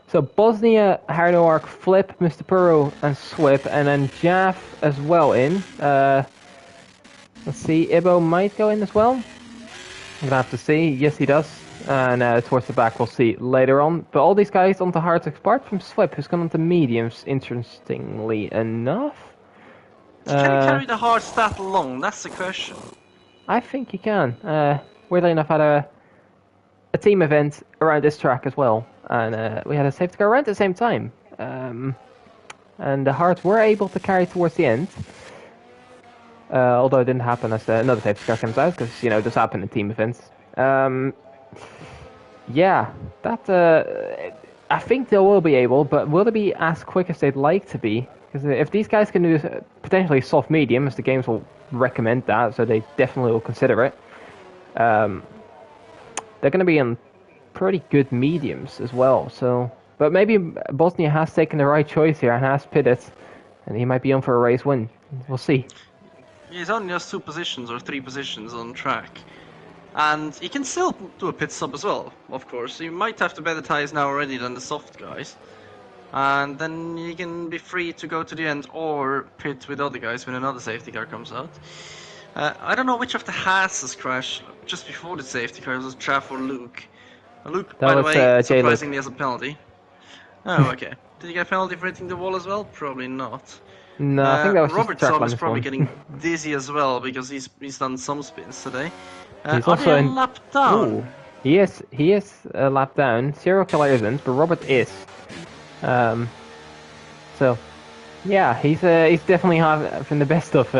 A: So Bosnia, Hardoark, Flip, Mr. Puro, and Swip, and then Jaff as well in. Let's see, Ibo might go in as well. I'm gonna have to see. Yes, he does. And towards the back, we'll see later on. But all these guys on the hards, apart from Swip, who's gone on to mediums, interestingly enough.
B: Can you carry the hard stat alone? That's the question.
A: I think he can. Weirdly enough, had a team event around this track as well, and we had a safety car around at the same time. And the hards were able to carry towards the end. Although it didn't happen as another safety car comes out, because, it does happen in team events. Yeah, that, I think they will be able, but will they be as quick as they'd like to be? Because if these guys can do potentially soft mediums, the games will recommend that, so they definitely will consider it. They're going to be in pretty good mediums as well, so... But maybe Bosnia has taken the right choice here and has pitted, and he might be on for a race win. We'll see.
B: He's only just 2 positions or 3 positions on track. And he can still do a pit stop as well, of course. You might have to better tires now already than the soft guys. And then you can be free to go to the end or pit with other guys when another safety car comes out. I don't know which of the Haas's crashed just before the safety car. Was it Traff or Luke? Luke,
A: That
B: by the
A: was,
B: way,
A: J. Luke.
B: surprisingly has a penalty. Oh, okay. Did he get a penalty for hitting the wall as well? Probably not.
A: No, I think that was
B: Robert
A: just track
B: Saab is
A: limits
B: probably
A: one.
B: getting dizzy as well because he's done some spins today.
A: He's
B: Are
A: also
B: they a
A: in...
B: lap down?
A: Ooh. He is a lap down. Serial Killer isn't, but Robert is. So, yeah, he's definitely having the best of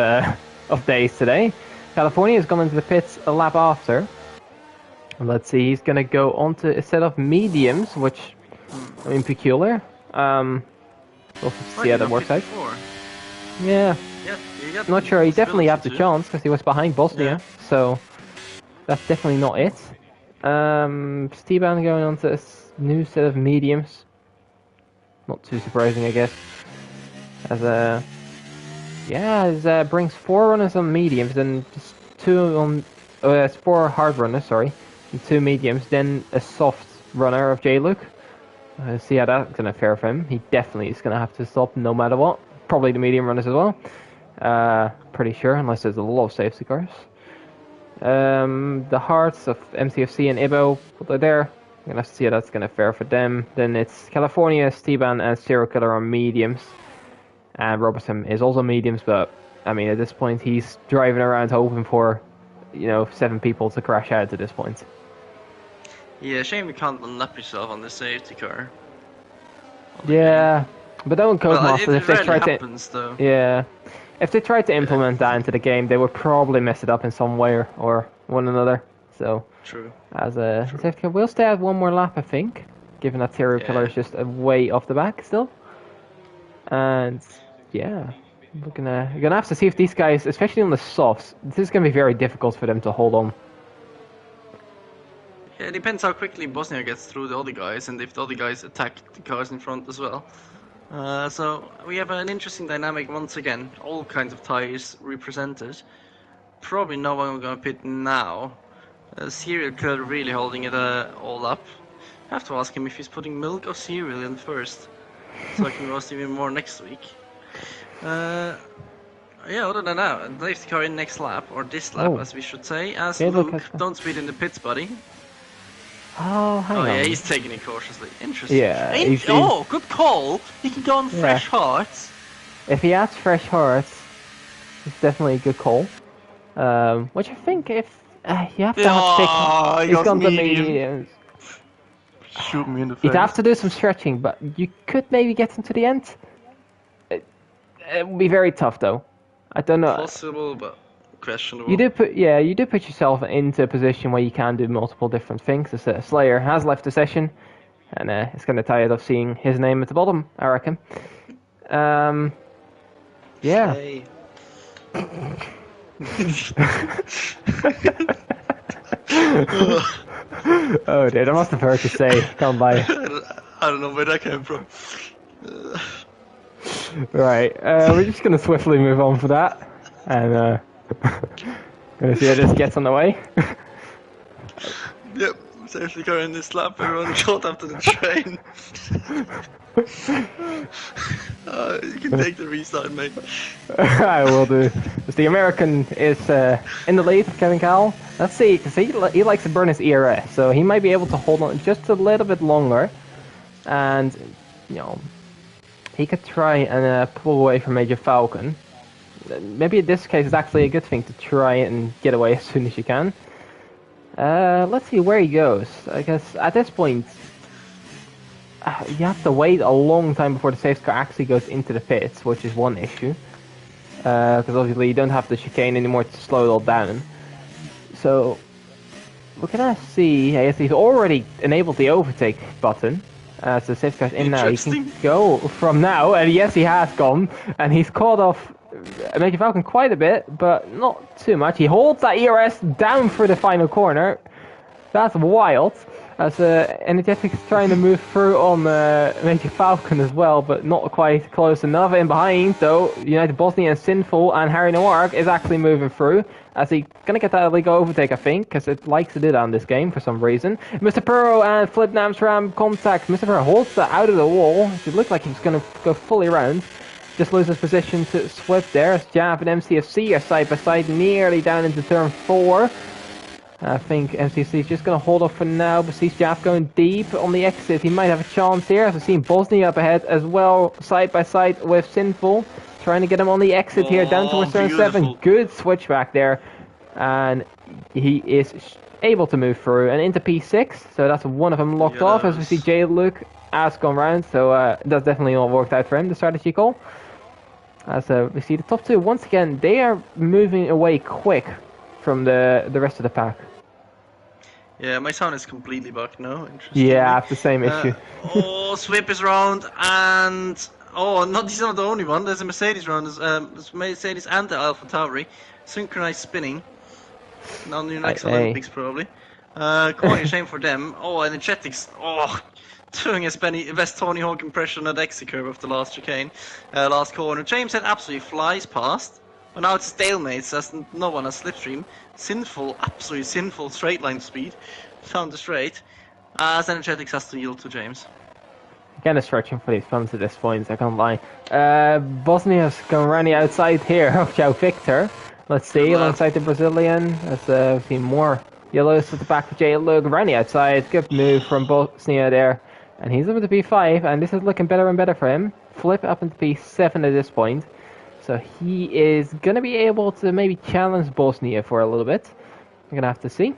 A: days today. California has gone into the pits a lap after. And let's see, he's gonna go on to a set of mediums, which I mean peculiar. We'll see how that works out. Yeah,
B: Yeah, you got
A: not sure. He definitely had the
B: too.
A: chance because he was behind Bosnia, so that's definitely not it. Steban going on to a new set of mediums. Not too surprising, I guess. As brings 4 runners on mediums and just 2 on 4 hard runners, sorry, and 2 mediums, then a soft runner of J. Luke. See how that's gonna fare for him. He definitely is gonna have to stop no matter what. Probably the medium runners as well. Pretty sure, unless there's a lot of safety cars. The hearts of MCFC and Ibo, they're there. I'm gonna have to see how that's gonna fare for them. Then it's California, Steban, and Serial Killer on mediums. And Robertson is also mediums, but I mean at this point he's driving around hoping for, 7 people to crash out at this point.
B: Yeah, shame you can't unlap yourself on the safety car.
A: Yeah, but don't Codemasters
B: it
A: if they
B: rarely
A: try to.
B: happens, though.
A: Yeah, if they tried to implement that into the game, they would probably mess it up in some way or one another. So.
B: True.
A: As a safety car, we'll stay at 1 more lap, I think, given that Serial Killer is just way off the back still. And yeah, we're gonna have to see if these guys, especially on the softs, this is gonna be very difficult for them to hold on.
B: Yeah, it depends how quickly Bosnia gets through the other guys and if the other guys attack the cars in front as well. So we have an interesting dynamic once again. All kinds of tires represented. Probably no one we're gonna pit now. Serial Killer really holding it all up. I have to ask him if he's putting milk or cereal in first, so I can roast him more next week. Yeah, other than that, safety car in next lap, or this lap as we should say, as Luke, don't speed in the pits, buddy.
A: Oh, hang on.
B: Oh yeah, he's taking it cautiously. Interesting.
A: Yeah.
B: Oh, good call! He can go on fresh hearts.
A: If he has fresh hearts, it's definitely a good call. Which I think if... you have to have he's gone to mediums.
B: Shoot me in the face.
A: You'd have to do some stretching, but you could maybe get him to the end. It would be very tough, though. I don't know.
B: Possible, but questionable.
A: You do put yourself into a position where you can do multiple different things. Slayer has left the session, and it's kind of tired of seeing his name at the bottom, I reckon. Yeah. Oh dear, that must have hurt to say. Can't lie.
B: I don't know where that came from.
A: Right, we're just gonna swiftly move on for that, and gonna see how this gets on the way.
B: Yep, safely going this lap, everyone caught up to the train. You can take the restart, mate.
A: I will do. As the American is in the lead, Kevin Cowell. Let's see, because he likes to burn his ERS, so he might be able to hold on just a little bit longer, and you know, he could try and pull away from Major Falcon. Maybe in this case it's actually a good thing to try and get away as soon as you can. Let's see where he goes. I guess at this point, you have to wait a long time before the safety car actually goes into the pits, which is one issue. Because obviously you don't have the chicane anymore to slow it all down. So, we're gonna see, I guess he's already enabled the overtake button. So the safety car's in now, he can go from now, and yes he has gone, and he's caught off Major Falcon quite a bit, but not too much. He holds that ERS down for the final corner. That's wild. As Energetic is trying to move through on Major Falcon as well, but not quite close enough. In behind, though, United Bosnia and Sinful and Harry Noir is actually moving through. As he's gonna get that illegal overtake, I think, because it likes to do that in this game for some reason. Mr. Perro and Flip Namsram contact. Mr. Perro holds that out of the wall. It looked like he was gonna go fully around. Just loses position to Swift there. As Jav and MCFC are side by side, nearly down into turn 4. I think MCC is just going to hold off for now, but sees Jaff going deep on the exit. He might have a chance here, as we've seen Bosnia up ahead as well, side by side with Sinful. Trying to get him on the exit here, down towards turn 7. Good switchback there. And he is able to move through and into P6, so that's one of them locked off, as we see J. Luke has gone round, so that's definitely not worked out for him, the strategy call. As we see the top 2, once again, they are moving away quick from the rest of the pack.
B: Yeah, my sound is completely bugged now. Interesting.
A: Yeah, I have the same issue.
B: Swip is round, and he's not the only one. There's a Mercedes round. There's Mercedes and the Alpha Tauri, synchronized spinning. Now the next Olympics probably. Quite a shame for them. Energetics. Doing his best Tony Hawk impression at exit curve of the last chicane, last corner. James had absolutely flies past. But now it's stalemate, as no one has slipstream. Absolutely sinful straight line speed. Found the straight. As Energetics has to yield to James.
A: Kind of stretching for these funds at this point, I can't lie. Bosnia's going around the outside here of João Victor. Let's see, alongside the Brazilian. As we've seen more yellows at the back of J. Luke. Around the outside, good move from Bosnia there. And he's up into P5, and this is looking better and better for him. Flip up into P7 at this point. So he is going to be able to maybe challenge Bosnia for a little bit. We're going to have to see.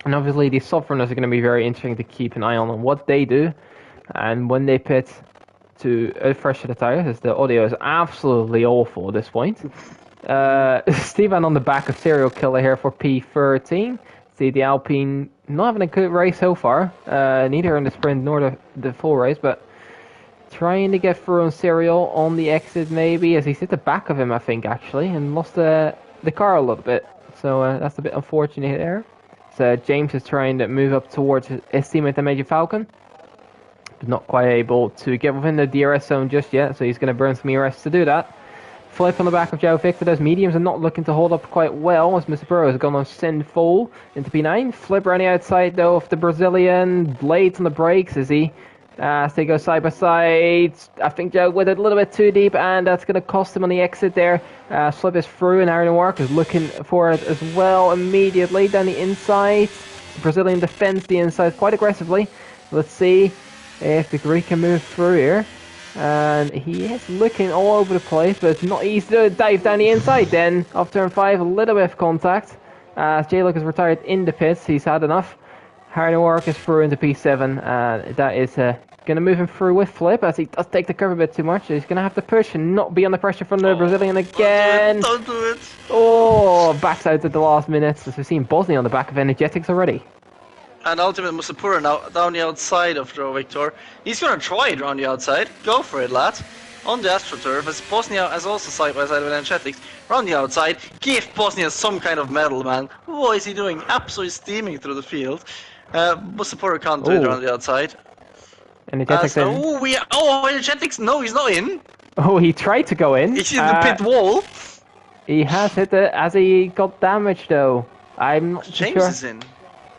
A: And obviously these soft runners are going to be very interesting to keep an eye on what they do. And when they pit to fresher the tires, as the audio is absolutely awful at this point. Stevan on the back of Serial Killer here for P13. See the Alpine not having a good race so far. Neither in the sprint nor the full race, but trying to get through on Serial on the exit maybe, as he's at the back of him I think actually, and lost the car a little bit. So that's a bit unfortunate there. So James is trying to move up towards his teammate the Major Falcon, but not quite able to get within the DRS zone just yet, so he's going to burn some ERS to do that. Flip on the back of João Victor. Those mediums are not looking to hold up quite well, as Mr. Burrow has gone on Sinful into P9. Flip around the outside though of the Brazilian. Blades on the brakes as he as they go side by side. I think Joe with it a little bit too deep, and that's going to cost him on the exit there. Slip is through, and Aaron Work is looking for it as well immediately down the inside. The Brazilian defends the inside quite aggressively. Let's see if the Greek can move through here. And he is looking all over the place, but it's not easy to dive down the inside then. Off turn 5, a little bit of contact. J-Luck is retired in the pits, he's had enough. Harry Work is through into P7, and that is going to move him through with Flip, as he does take the curve a bit too much. He's going to have to push and not be under pressure from the Brazilian again.
B: Don't do it!
A: Oh, backs out at the last minute, as we've seen Bosnia on the back of Energetics already.
B: And Ultimate Musapura now down the outside of João Victor. He's gonna try it around the outside. Go for it, lad. on the AstroTurf, as Bosnia is also side by side with Energetics. Around the outside, give Bosnia some kind of medal, man. What is he doing? Absolutely steaming through the field. Musapura can't do it around the outside.
A: Energetics in.
B: Energetics, no, he's not in.
A: Oh, he tried to go in.
B: He's in the pit wall.
A: He has hit it as he got damaged, though. I'm not
B: James
A: sure.
B: is in.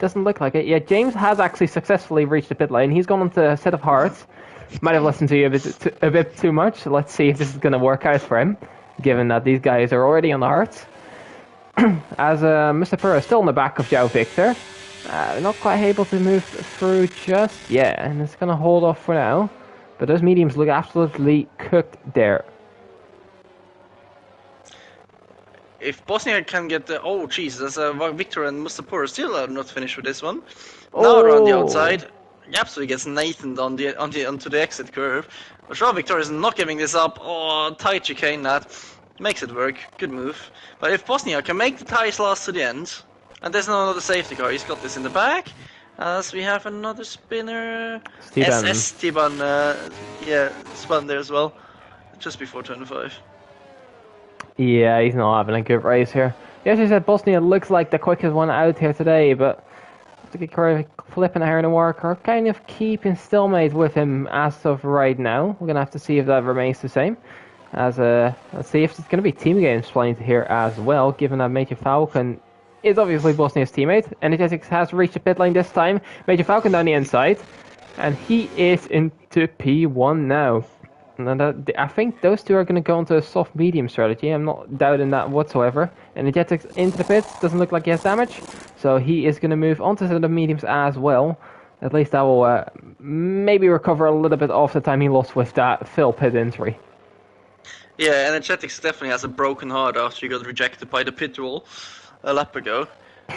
A: Doesn't look like it. Yeah, James has actually successfully reached the pit lane. He's gone onto a set of hearts. Might have listened to you a bit too much. Let's see if this is going to work out for him, given that these guys are already on the hearts. As Mr. Purr is still in the back of Joe Victor. Not quite able to move through just yet, and it's going to hold off for now. But those mediums look absolutely cooked there.
B: If Bosnia can get the... Oh, Jesus, Victor and Mustapur still not finished with this one.
A: Oh.
B: Now around the outside, he absolutely gets Nathaned onto the exit curve. But Joao Victor is not giving this up. Oh, tight chicane that. Makes it work. Good move. But if Bosnia can make the ties last to the end, and there's no other safety car, he's got this in the back. As we have another spinner.
A: Steban.
B: Steban, spun there as well. Just before turn 5.
A: Yeah, he's not having a good race here. As you said, Bosnia looks like the quickest one out here today, but Flip and Aaron O'Rourke are kind of keeping stalemate with him as of right now. We're going to have to see if that remains the same. As let's see if it's going to be team games playing here as well, given that Major Falcon is obviously Bosnia's teammate. Energetics has reached the pit lane this time. Major Falcon down the inside, and he is into P1 now. And I think those two are going to go into a soft medium strategy. I'm not doubting that whatsoever. Energetics into the pits. Doesn't look like he has damage. So he is going to move onto the mediums as well. At least that will maybe recover a little bit off the time he lost with that Phil pit injury.
B: Yeah, Energetics definitely has a broken heart after he got rejected by the pit wall a lap ago.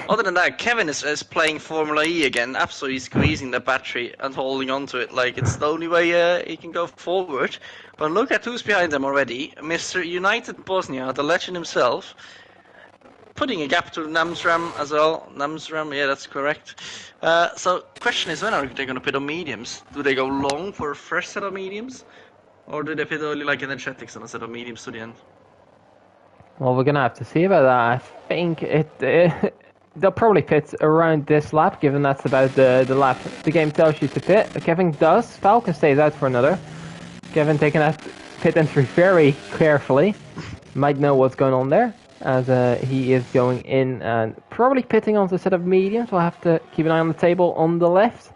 B: Other than that, Kevin is playing Formula E again, absolutely squeezing the battery and holding on to it like it's the only way he can go forward. But look at who's behind them already. Mr. United Bosnia, the legend himself, putting a gap to Namsram as well. Namsram, yeah, that's correct. So, question is, when are they going to pit on mediums? Do they go long for a fresh set of mediums? Or do they pit only like Energetics on a set of mediums to the end?
A: Well, we're going to have to see about that. I think they'll probably pit around this lap, given that's about the lap the game tells you to pit. Kevin does. Falcon stays out for another. Kevin taking that pit entry very carefully. Might know what's going on there, as he is going in and probably pitting onto a set of mediums. We'll have to keep an eye on the table on the left,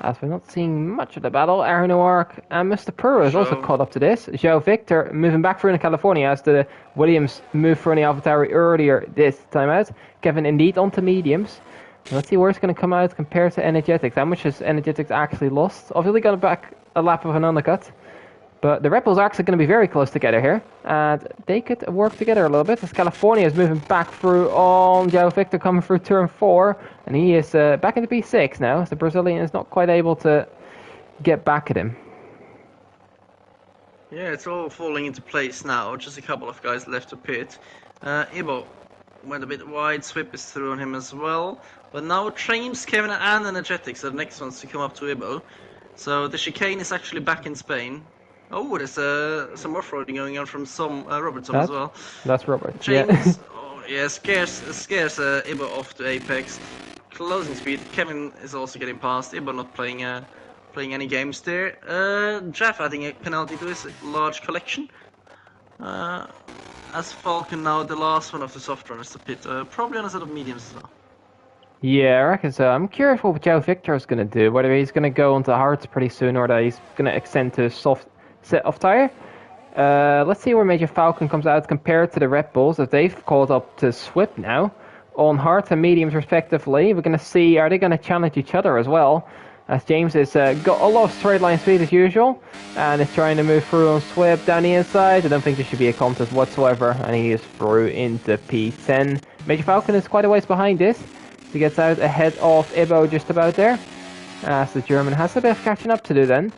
A: as we're not seeing much of the battle. Aaron O'Rourke and Mr. Purr is also caught up to this. Joe Victor moving back through in California as the Williams moved through in the AlphaTauri earlier this time out. Kevin indeed onto mediums. Let's see where it's going to come out compared to Energetics. How much has Energetics actually lost? Obviously got back a lap of an undercut. But the Red Bulls are actually going to be very close together here. And they could work together a little bit. As California is moving back through on Joe Victor coming through turn 4. And he is back into P6 now. As the Brazilian is not quite able to get back at him.
B: Yeah, it's all falling into place now. Just a couple of guys left to pit. Ibo went a bit wide. Swip is through on him as well. But now James, Kevin and Energetics are the next ones to come up to Ibo. So the chicane is actually back in Spain. Oh, there's some off-roading going on from Robertson as well.
A: That's Robert.
B: James, scares Ibo off to Apex. Closing speed. Kevin is also getting past. Ibo not playing any games there. Jeff adding a penalty to his large collection. As Falcon now the last one of the soft runners to pit. Probably on a set of mediums as well.
A: Yeah, I reckon so. I'm curious what Joe Victor is going to do. Whether he's going to go into hards pretty soon or that he's going to extend to a soft set of tire. Let's see where Major Falcon comes out compared to the Red Bulls, as they've caught up to Swip now on hards and mediums respectively. We're going to see, are they going to challenge each other as well, as James has got a lot of straight line speed as usual and is trying to move through on Swip down the inside. I don't think there should be a contest whatsoever, and he is through into P10. Major Falcon is quite a ways behind this. He gets out ahead of Ibo just about there, as the German has a bit of catching up to do then.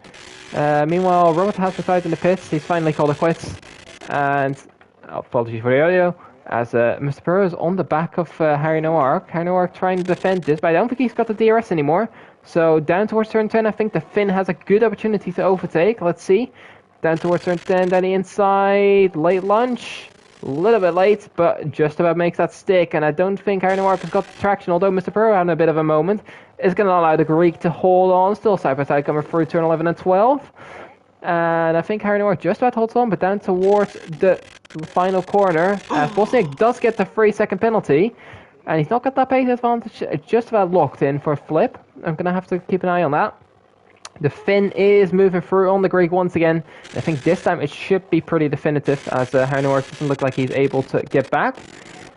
A: Meanwhile, Robert has decided in the pits. He's finally called it quits. And apologies for the audio, as Mr. Burrow is on the back of Harry Noir. Harry Noir trying to defend this, but I don't think he's got the DRS anymore. So down towards turn 10, I think the Finn has a good opportunity to overtake. Let's see. Down towards turn 10, down the inside. Late lunge. A little bit late, but just about makes that stick. And I don't think Harry Noir has got the traction, although Mr. Pro having a bit of a moment is going to allow the Greek to hold on. Still side by side coming through turn 11 and 12. And I think Harry Noir just about holds on, but down towards the final corner. As Bosniak does get the 3-second penalty. And he's not got that pace advantage. It's just about locked in for a flip. I'm going to have to keep an eye on that. The Finn is moving through on the Greek once again. I think this time it should be pretty definitive, as Harnor doesn't look like he's able to get back.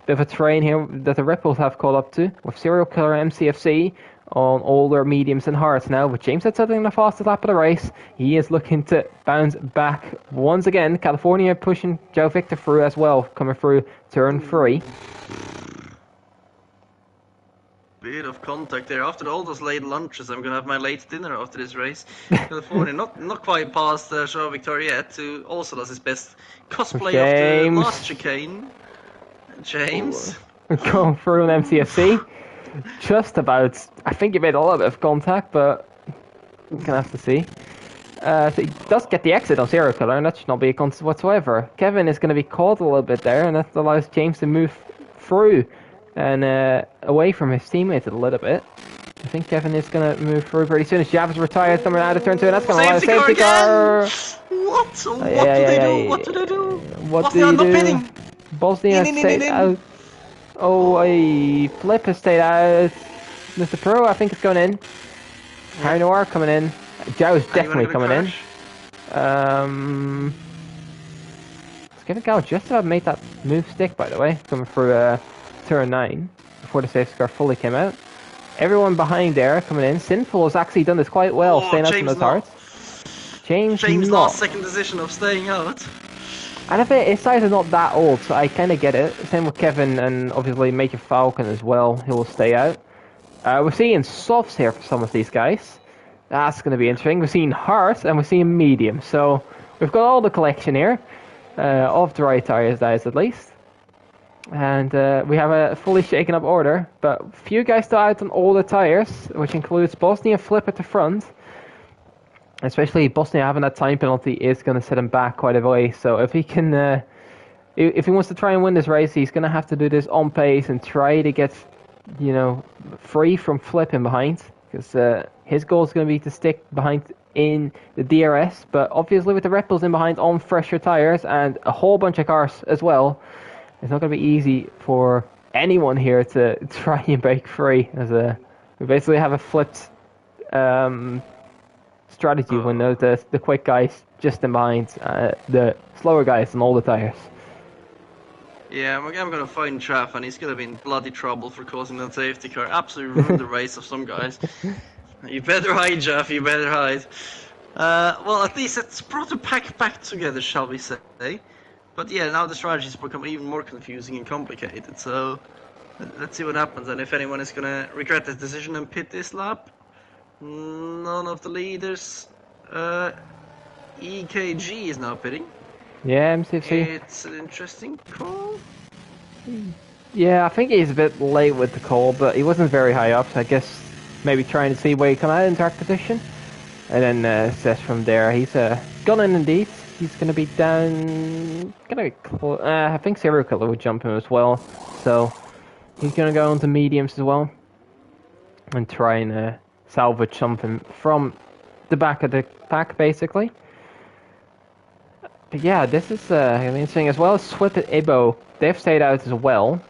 A: Bit of a train here that the Ripples have caught up to, with Serial Killer MCFC on all their mediums and hards now. With James had setting the fastest lap of the race, he is looking to bounce back once again. California pushing Joe Victor through as well, coming through turn 3.
B: Bit of contact there. After all those late lunches, I'm gonna have my late dinner after this race. California not quite past Joao Victor yet, who also does his best cosplay of the last chicane. James.
A: Going through an MCFC. Just about. I think he made a little bit of contact, but we're gonna have to see. So he does get the exit on Serial Killer, and that should not be a contest whatsoever. Kevin is going to be caught a little bit there, and that allows James to move through and away from his teammates a little bit. I think Kevin is going to move through pretty soon. As Jav's retired, coming out of turn 2, and that's going to allow a safety car.
B: What? What do they do? What do they do?
A: What do you do? Bosnia stayed out. Oh, a flip has stayed out. Mr. Pro, I think it's going in. Harry Noir coming in. Joe is definitely coming in. Kevin Gal just about made that move stick, by the way, coming through turn 9 before the safety car fully came out. Everyone behind there coming in. Sinful has actually done this quite well, staying out from those hearts. James
B: lost second decision of staying out.
A: And I think his size is not that old, so I kind of get it. Same with Kevin and obviously Major Falcon as well. He will stay out. We're seeing softs here for some of these guys. That's going to be interesting. We're seeing hard and we're seeing medium. So we've got all the collection here of dry tires, guys, at least. And we have a fully shaken up order, but few guys still out on all the tires, which includes Bosnia Flip at the front. Especially Bosnia having that time penalty is going to set him back quite a way. So if he can, if he wants to try and win this race, he's going to have to do this on pace and try to get, free from flipping behind, because his goal is going to be to stick behind in the DRS. But obviously with the Red Bulls in behind on fresher tires and a whole bunch of cars as well, it's not going to be easy for anyone here to try and break free. As we basically have a flipped strategy when the quick guys just in behind the slower guys on all the tires.
B: Yeah, I'm going to find Traff, and he's going to be in bloody trouble for causing that safety car. Absolutely ruined the race of some guys. You better hide, Jeff, you better hide. Well, at least it's brought the pack back together, shall we say. But yeah, now the strategies become even more confusing and complicated, so let's see what happens, and if anyone is going to regret this decision and pit this lap. None of the leaders. EKG is now pitting.
A: Yeah, MCFC.
B: It's an interesting call.
A: Yeah, I think he's a bit late with the call, but he wasn't very high up, so I guess maybe trying to see where he come out in track position. And then says from there, he's gone in indeed. He's going to be down... I think Serial Killer would jump him as well, so he's going to go into mediums as well and try and salvage something from the back of the pack, basically. But yeah, this is interesting as well. Swift and Ibo, they've stayed out as well,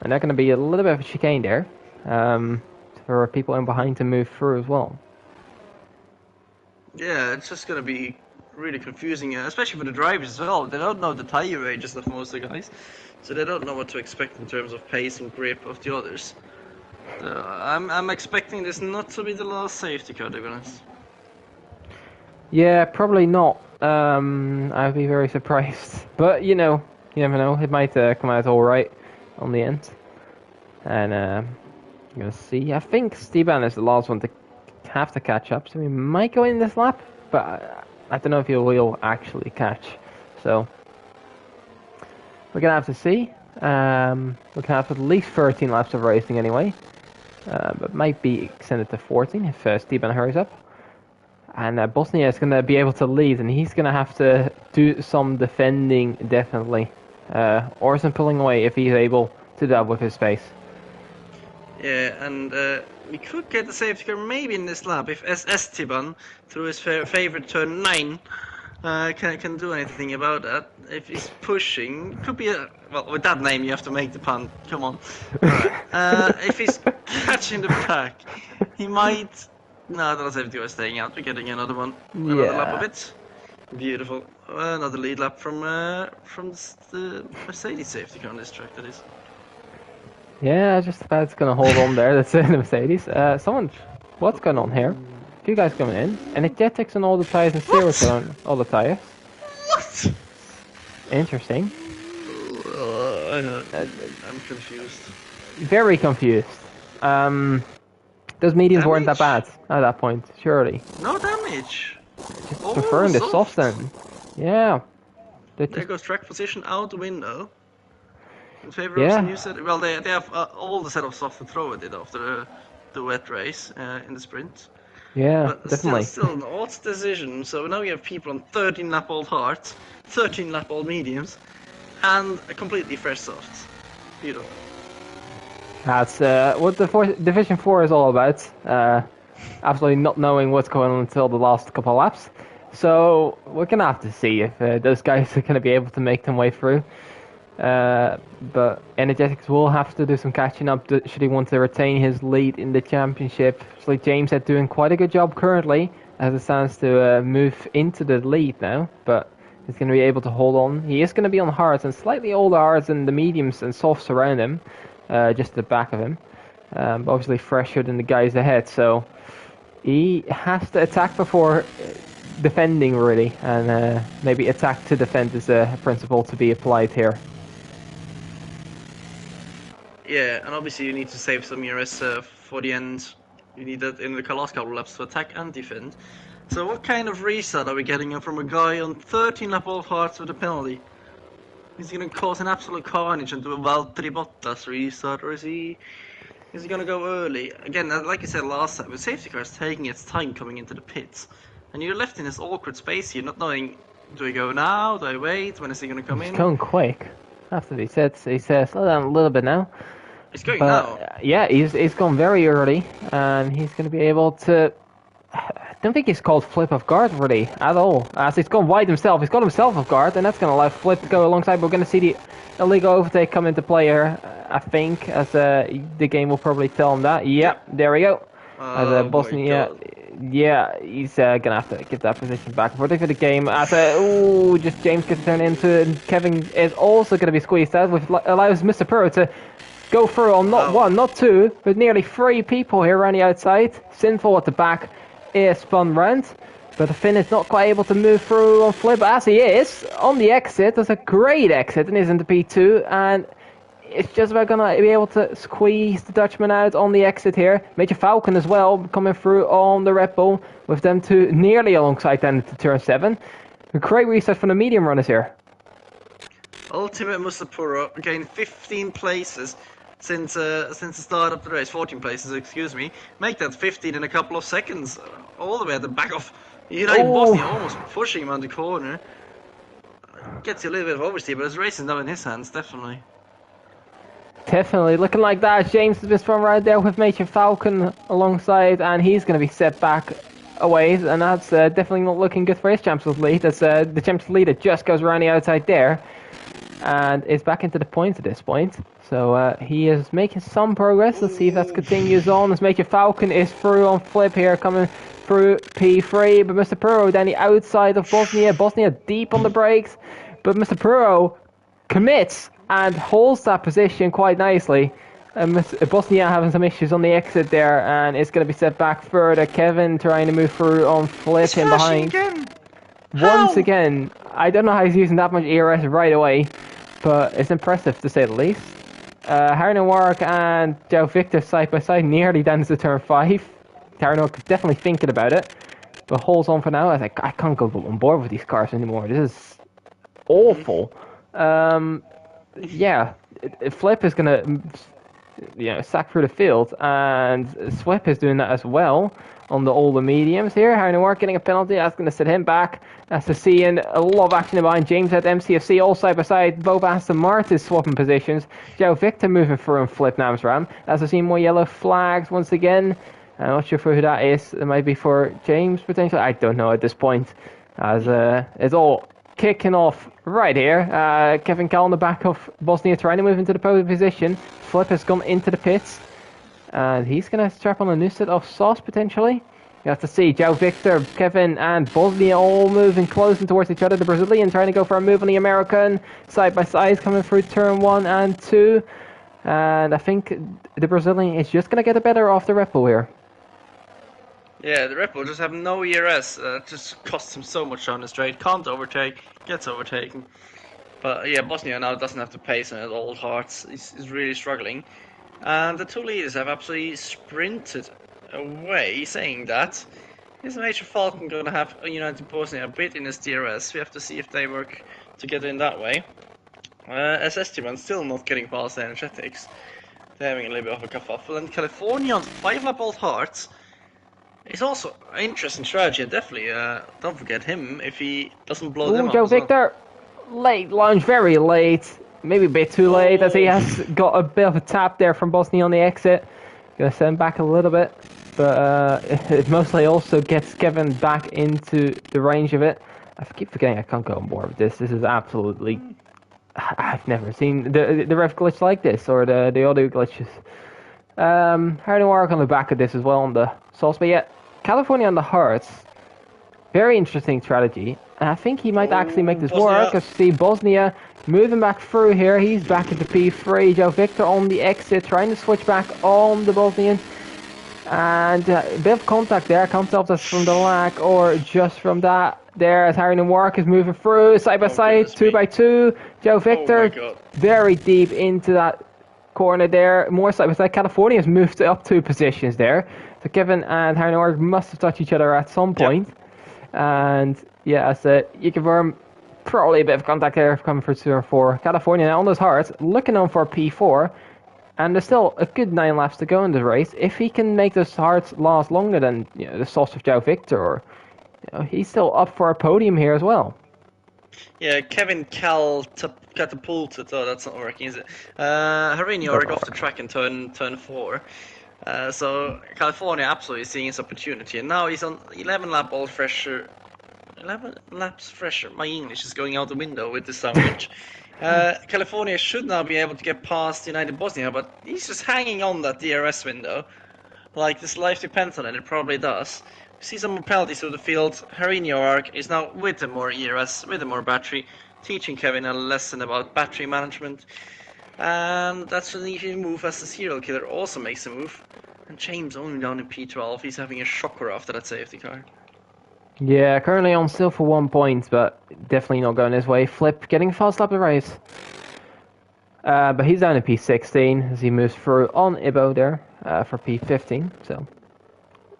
A: and they're going to be a little bit of a chicane there for people in behind to move through as well.
B: Yeah, it's just going to be really confusing, especially for the drivers as well. They don't know the tire ranges of most of the guys, so they don't know what to expect in terms of pace and grip of the others. I'm expecting this not to be the last safety car, to be honest.
A: Yeah, probably not. I'd be very surprised. But, you never know. It might come out alright on the end. And, I'm going to see. I think Steban is the last one to have to catch up, so he might go in this lap. But I don't know if he will actually catch. So, we're going to have to see. We're going to have at least 13 laps of racing anyway. But might be extended to 14 if Steban hurries up. And Bosnia is going to be able to lead, and he's going to have to do some defending, definitely. Or some pulling away if he's able to do that with his pace.
B: Yeah, and we could get the safety car maybe in this lap if Esteban, through his favorite turn 9, can do anything about that. If he's pushing, could be a... Well, with that name you have to make the punt, come on. Alright, if he's catching the pack, he might... No, the safety car is staying out, we're getting another one. Another lap of it. Beautiful. Another lead lap from the Mercedes safety car on this track, that is.
A: Yeah, just about it's gonna hold on there. That's the Mercedes. What's going on here? A few guys coming in. Energetics on all the tires and steroids on all the tires.
B: What?
A: Interesting.
B: I'm confused.
A: Very confused. Those mediums weren't that bad at that point, surely.
B: No damage.
A: Just preferring the soft then. Yeah.
B: There goes track position out the window. In favor of some new set. Well, they have all the set of soft to throw at it after the wet race in the sprint.
A: Yeah,
B: but
A: definitely.
B: Still an odd decision. So now we have people on 13 lap old hards, 13 lap old mediums, and a completely fresh softs. Beautiful.
A: That's what the Division 4 is all about. Absolutely not knowing what's going on until the last couple of laps. So we're going to have to see if those guys are going to be able to make their way through. But Energetics will have to do some catching up should he want to retain his lead in the championship. So James is doing quite a good job currently as it stands to move into the lead now. But he's going to be able to hold on. He is going to be on hards and slightly older hards than the mediums and softs around him. Just at the back of him. But obviously fresher than the guys ahead. So he has to attack before defending really. And maybe attack to defend is a principle to be applied here.
B: Yeah, and obviously you need to save some ERS for the end. You need that in the last couple of laps to attack and defend. So what kind of restart are we getting from a guy on 13 lap old hearts with a penalty? Is he going to cause an absolute carnage and do a Valtteri Bottas restart, or is he going to go early? Again, like I said last time, the safety car is taking its time coming into the pits. And you're left in this awkward space here, not knowing, do I go now, do I wait, when is he going to come in?
A: He's going quick. After he says, slow down a little bit now.
B: He's going now.
A: Yeah, he's gone very early, and he's going to be able to... I don't think he's called Flip off guard really at all. As he's gone wide himself, he's got himself off guard, and that's going to allow Flip to go alongside. We're going to see the illegal overtake come into play here, I think, as the game will probably tell him that. Yep, there we go. As Bosnia, yeah, he's going to have to get that position back for the game. As just James gets turned into it, and Kevin is also going to be squeezed out, which allows Mr. Puro to go through on not one, not two, but nearly 3 people here around the outside. Sinful at the back is spun round, but the Finn is not quite able to move through on Flip as he is on the exit. That's a great exit and is into P2, and it's just about gonna be able to squeeze the Dutchman out on the exit here. Major Falcon as well coming through on the Red Bull with them two nearly alongside them to turn 7. A great reset from the medium runners here.
B: Ultimate Musapuro gained 15 places since the start of the race, 14 places, excuse me. Make that 15 in a couple of seconds, all the way at the back of United Bosnia, almost pushing him on the corner. Gets you a little bit of oversteer, but his race is now in his hands, definitely.
A: Definitely looking like that. James has been spun right there with Major Falcon alongside, and he's going to be set back away, and that's definitely not looking good for his Champions Lead. As the Champions Leader just goes around the outside there, and is back into the points at this point. So he is making some progress. Let's see if that continues on. As Major Falcon is through on Flip here, coming through P3. But Mr. Puro down the outside of Bosnia. Bosnia deep on the brakes. But Mr. Puro commits and holds that position quite nicely. Bosnia having some issues on the exit there, and it's going to be set back further. Kevin trying to move through on Flip in behind. Once again, I don't know how he's using that much ERS right away, but it's impressive to say the least. Harry Warwick and Joe Victor side by side nearly down to turn 5. Harry Warwick definitely thinking about it, but holds on for now. I think I can't go on board with these cars anymore. This is awful. Yeah, Flip is gonna sack through the field, and Swip is doing that as well on the older mediums here. Harry Noir getting a penalty. That's going to set him back. As to see in a lot of action behind James at MCFC, all side by side. Both Aston Martins swapping positions. Joe Victor moving through and Flip Namsram. As I see more yellow flags once again. I'm not sure for who that is. It might be for James potentially. I don't know at this point. As it's all kicking off right here. Kevin Cal on the back of Bosnia trying to move into the podium position. Flip has gone into the pits. And he's going to strap on a new set of sauce potentially. You have to see Joe Victor, Kevin, and Bosnia all moving close towards each other. The Brazilian trying to go for a move on the American. Side by side coming through turn 1 and 2. And I think the Brazilian is just going to get the better off the Red Bull here.
B: Yeah, the Red Bull just have no ERS. Just costs him so much on the straight. Can't overtake, gets overtaken. But yeah, Bosnia now doesn't have to pace on his old hearts. He's really struggling. And the two leaders have absolutely sprinted away, saying that is Major Falcon going to have United Bosnia a bit in his DRS. We have to see if they work together in that way. As Esteban still not getting past the energetics. They're having a little bit of a kerfuffle. And California on 5-lap old hearts is also an interesting strategy. And definitely don't forget him if he doesn't blow them up.
A: Joe Victor, late launch, very late. Maybe a bit too late, as he has got a bit of a tap there from Bosnia on the exit. Gonna send back a little bit, but it mostly also gets Kevin back into the range of it. I keep forgetting I can't go on board with this. This is absolutely... I've never seen the ref glitch like this, or the audio glitches. Hard work on the back of this as well on the sauce, but yeah, California on the hearts. Very interesting strategy. And I think he might actually make this work. As see Bosnia moving back through here. He's back into P3. Joe Victor on the exit, trying to switch back on the Bosnian. And a bit of contact there. Can't tell if that's from the lag or just from that. There as Harry Noir is moving through, side by side, 2 by 2. Joe Victor very deep into that corner there. More side by side. California has moved up 2 positions there. So Kevin and Harry Noir must have touched each other at some point. Yep. And yeah, as you confirm, probably a bit of contact there coming for 2 or 4. California now on those hearts, looking on for P4. And there's still a good 9 laps to go in the race. If he can make those hearts last longer than the sauce of Joe Victor, or he's still up for a podium here as well.
B: Yeah, Kevin Cal catapulted. Oh, that's not working, is it? Harinior off the track in turn 4. So California absolutely seeing his opportunity, and now he's on 11 laps fresher. My English is going out the window with this sandwich. California should now be able to get past United Bosnia, but he's just hanging on that DRS window. Like, this life depends on it, it probably does. We see some more penalties through the field. Harinior is now with the more ERS, with the more battery, teaching Kevin a lesson about battery management. And that's an easy move as the serial killer also makes a move. And James only down in P12, he's having a shocker after that safety car.
A: Yeah, currently on still for 1 point, but definitely not going his way. Flip getting fast lap the race. But he's down in P16 as he moves through on Ibo there for P15. So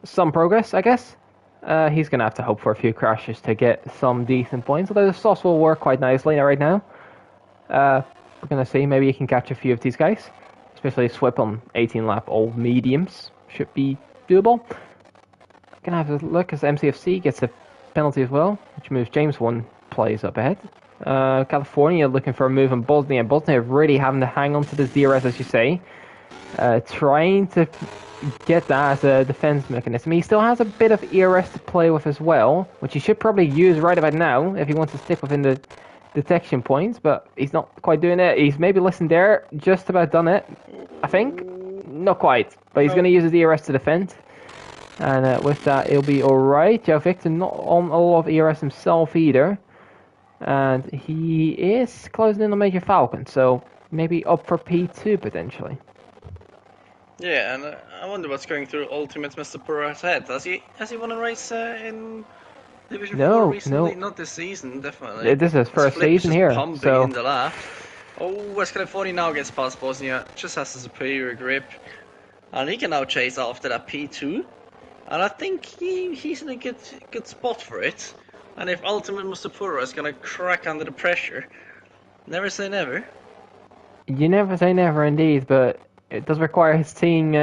A: some progress, I guess. He's going to have to hope for a few crashes to get some decent points, although the sauce will work quite nicely right now. We're going to see, maybe he can catch a few of these guys, especially Swip on 18 lap old mediums. Should be doable. Gonna have a look as MCFC gets a penalty as well, which moves James 1 plays up ahead. California looking for a move on Bosnia. Bosnia really having to hang on to this DRS, as you say. Trying to get that as a defense mechanism. He still has a bit of ERS to play with as well, which he should probably use right about now if he wants to stick within the detection points, but he's not quite doing it. He's maybe listened there, just about done it, I think. Not quite, but he's going to use the DRS to defend. And with that, he'll be alright. Joe Victor not on a lot of ERS himself either. And he is closing in on Major Falcon, so maybe up for P2 potentially.
B: Yeah, and I wonder what's going through Ultimate Mr. Pura's head. Has he won a race in Division 4 recently? No. Not this season, definitely.
A: This is his first season here. So
B: in the lap. Oh, West California now gets past Bosnia, just has a superior grip. And he can now chase after that P2. And I think he's in a good spot for it. And if Ultimate Mustapura is gonna crack under the pressure, never say never.
A: You never say never indeed, but it does require his team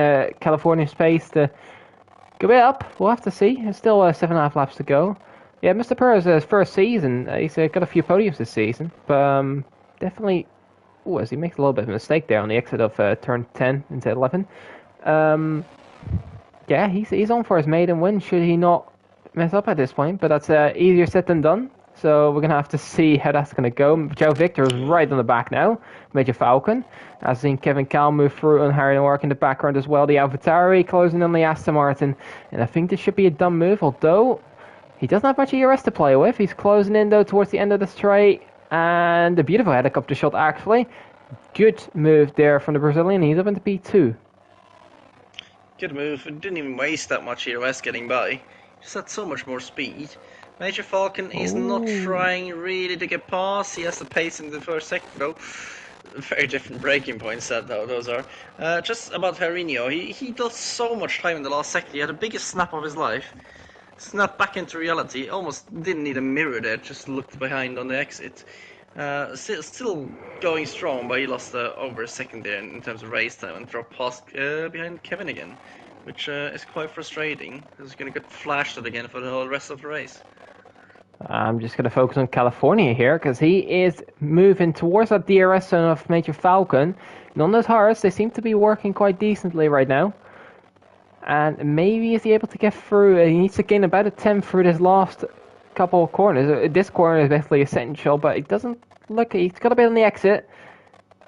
A: California's pace to go a bit up. We'll have to see. There's still 7.5 laps to go. Yeah, Mr. Perez's first season, he's got a few podiums this season, but definitely. Oh, as he makes a little bit of a mistake there on the exit of turn 10 into 11. Yeah, he's on for his maiden win. Should he not mess up at this point? But that's easier said than done. So we're gonna have to see how that's gonna go. Joe Victor is right on the back now. Major Falcon. I've seen Kevin Cal move through and Harry Work in the background as well. The AlphaTauri closing on the Aston Martin, and I think this should be a dumb move. Although he doesn't have much ERS to play with. He's closing in though towards the end of the straight, and a beautiful helicopter shot actually. Good move there from the Brazilian. He's up into P2.
B: Good move. Didn't even waste that much EOS getting by. Just had so much more speed. Major Falcon is not trying really to get past. He has the pace in the first sector though. Very different breaking points that though those are. Just about Ferrinho, he lost so much time in the last sector. He had the biggest snap of his life. Snapped back into reality. Almost didn't need a mirror there. Just looked behind on the exit. Still going strong, but he lost over a second there in terms of race time and dropped past behind Kevin again, which is quite frustrating. He's going to get flashed at again for the whole rest of the race.
A: I'm just going to focus on California here because he is moving towards that DRS zone of Major Falcon. And on those hars, they seem to be working quite decently right now. And maybe is he able to get through? He needs to gain about a 10 through this last couple of corners. This corner is basically essential, but it doesn't look. He's got a bit on the exit.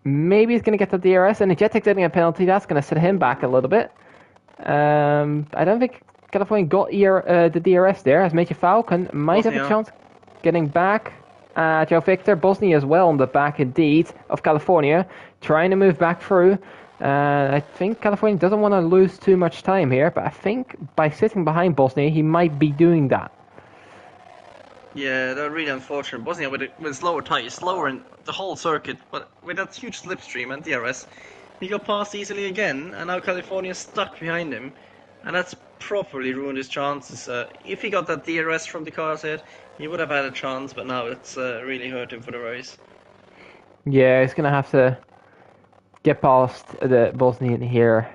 A: Maybe he's going to get the DRS. Energetic getting a penalty. That's going to set him back a little bit. I don't think California got the DRS there, as Major Falcon might have a chance getting back. Joe Victor, Bosnia as well on the back indeed of California, trying to move back through. I think California doesn't want to lose too much time here, but I think by sitting behind Bosnia, he might be doing that.
B: Yeah, they're really unfortunate. Bosnia with slower tires, slower in the whole circuit, but with that huge slipstream and DRS, he got past easily again, and now California's stuck behind him, and that's properly ruined his chances. If he got that DRS from the cars ahead, he would have had a chance, but now it's really hurt him for the race.
A: Yeah, he's going to have to get past the Bosnian here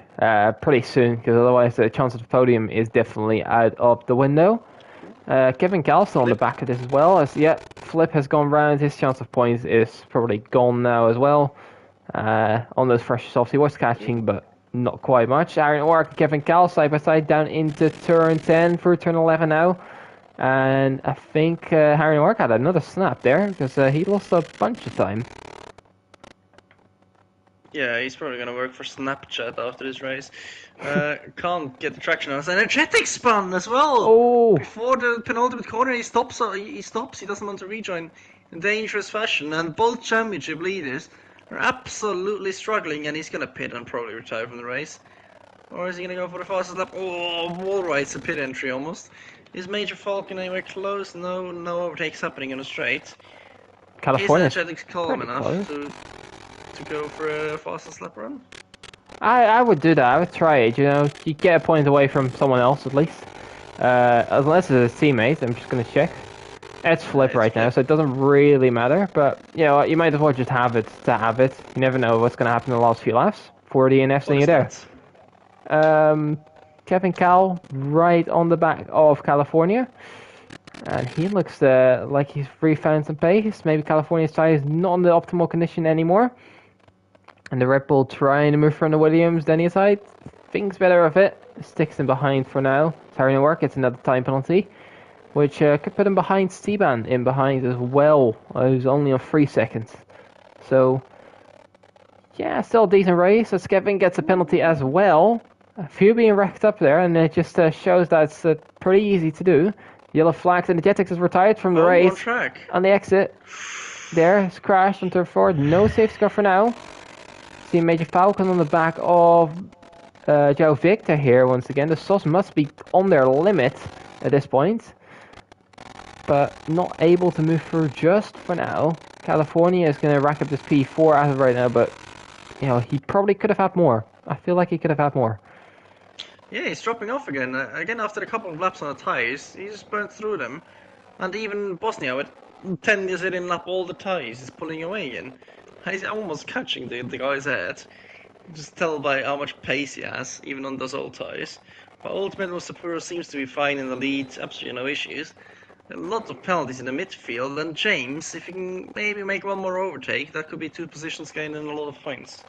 A: pretty soon, because otherwise the chance of the podium is definitely out of the window. Kevin Calston on the back of this as well, as Flip has gone round. His chance of points is probably gone now as well. On those fresh softs, he was catching, but not quite much. Aaron Ork and Kevin Cal side by side down into turn 10 through turn 11 now. And I think Aaron Ork had another snap there, because he lost a bunch of time.
B: Yeah, he's probably going to work for Snapchat after this race. Can't get the traction on his energetic spun as well.
A: Oh!
B: Before the penultimate corner, he stops. He doesn't want to rejoin in dangerous fashion. And both championship leaders are absolutely struggling, and he's going to pit and probably retire from the race. Or is he going to go for the fastest lap? Oh, wall rights a pit entry almost. Is Major Falcon anywhere close? No overtakes happening in a straight.
A: California.
B: Is energetics calm enough to go for a fastest lap run?
A: I would do that. I would try it. You know, you get a point away from someone else at least. Unless it's a teammate, I'm just gonna check. It's Flip right now, so it doesn't really matter. But you know, you might as well just have it to have it. You never know what's gonna happen in the last few laps. 40 DNFs and you're there. Kevin Cal right on the back of California. And he looks like he's refound some pace. Maybe California's tire is not in the optimal condition anymore. And the Red Bull trying to move from the Williams down the side. Thinks better of it. Sticks him behind for now. Carrying work. It's another time penalty. Which could put him behind Steban in behind as well. Who's only on 3 seconds. So, yeah, still a decent race. As Kevin gets a penalty as well. A few being racked up there. And it just shows that it's pretty easy to do. Yellow flags. Energetics is retired from the race.
B: On track.
A: On the exit. There. Has crashed onto the forward. No safety car for now. See Major Falcon on the back of Joe Victor here once again. The sauce must be on their limit at this point. But not able to move through just for now. California is going to rack up this P4 as of right now, but you know, he probably could have had more. I feel like he could have had more.
B: Yeah, he's dropping off again. Again, after a couple of laps on the tyres, he just burnt through them. And even Bosnia, with 10 years in lap all the tyres, is pulling away again. He's almost catching the guy's head. Just tell by how much pace he has, even on those old tires. But ultimately, Sapuro seems to be fine in the lead, absolutely no issues. A lot of penalties in the midfield, and James, if he can maybe make one more overtake, that could be 2 positions gained and a lot of points.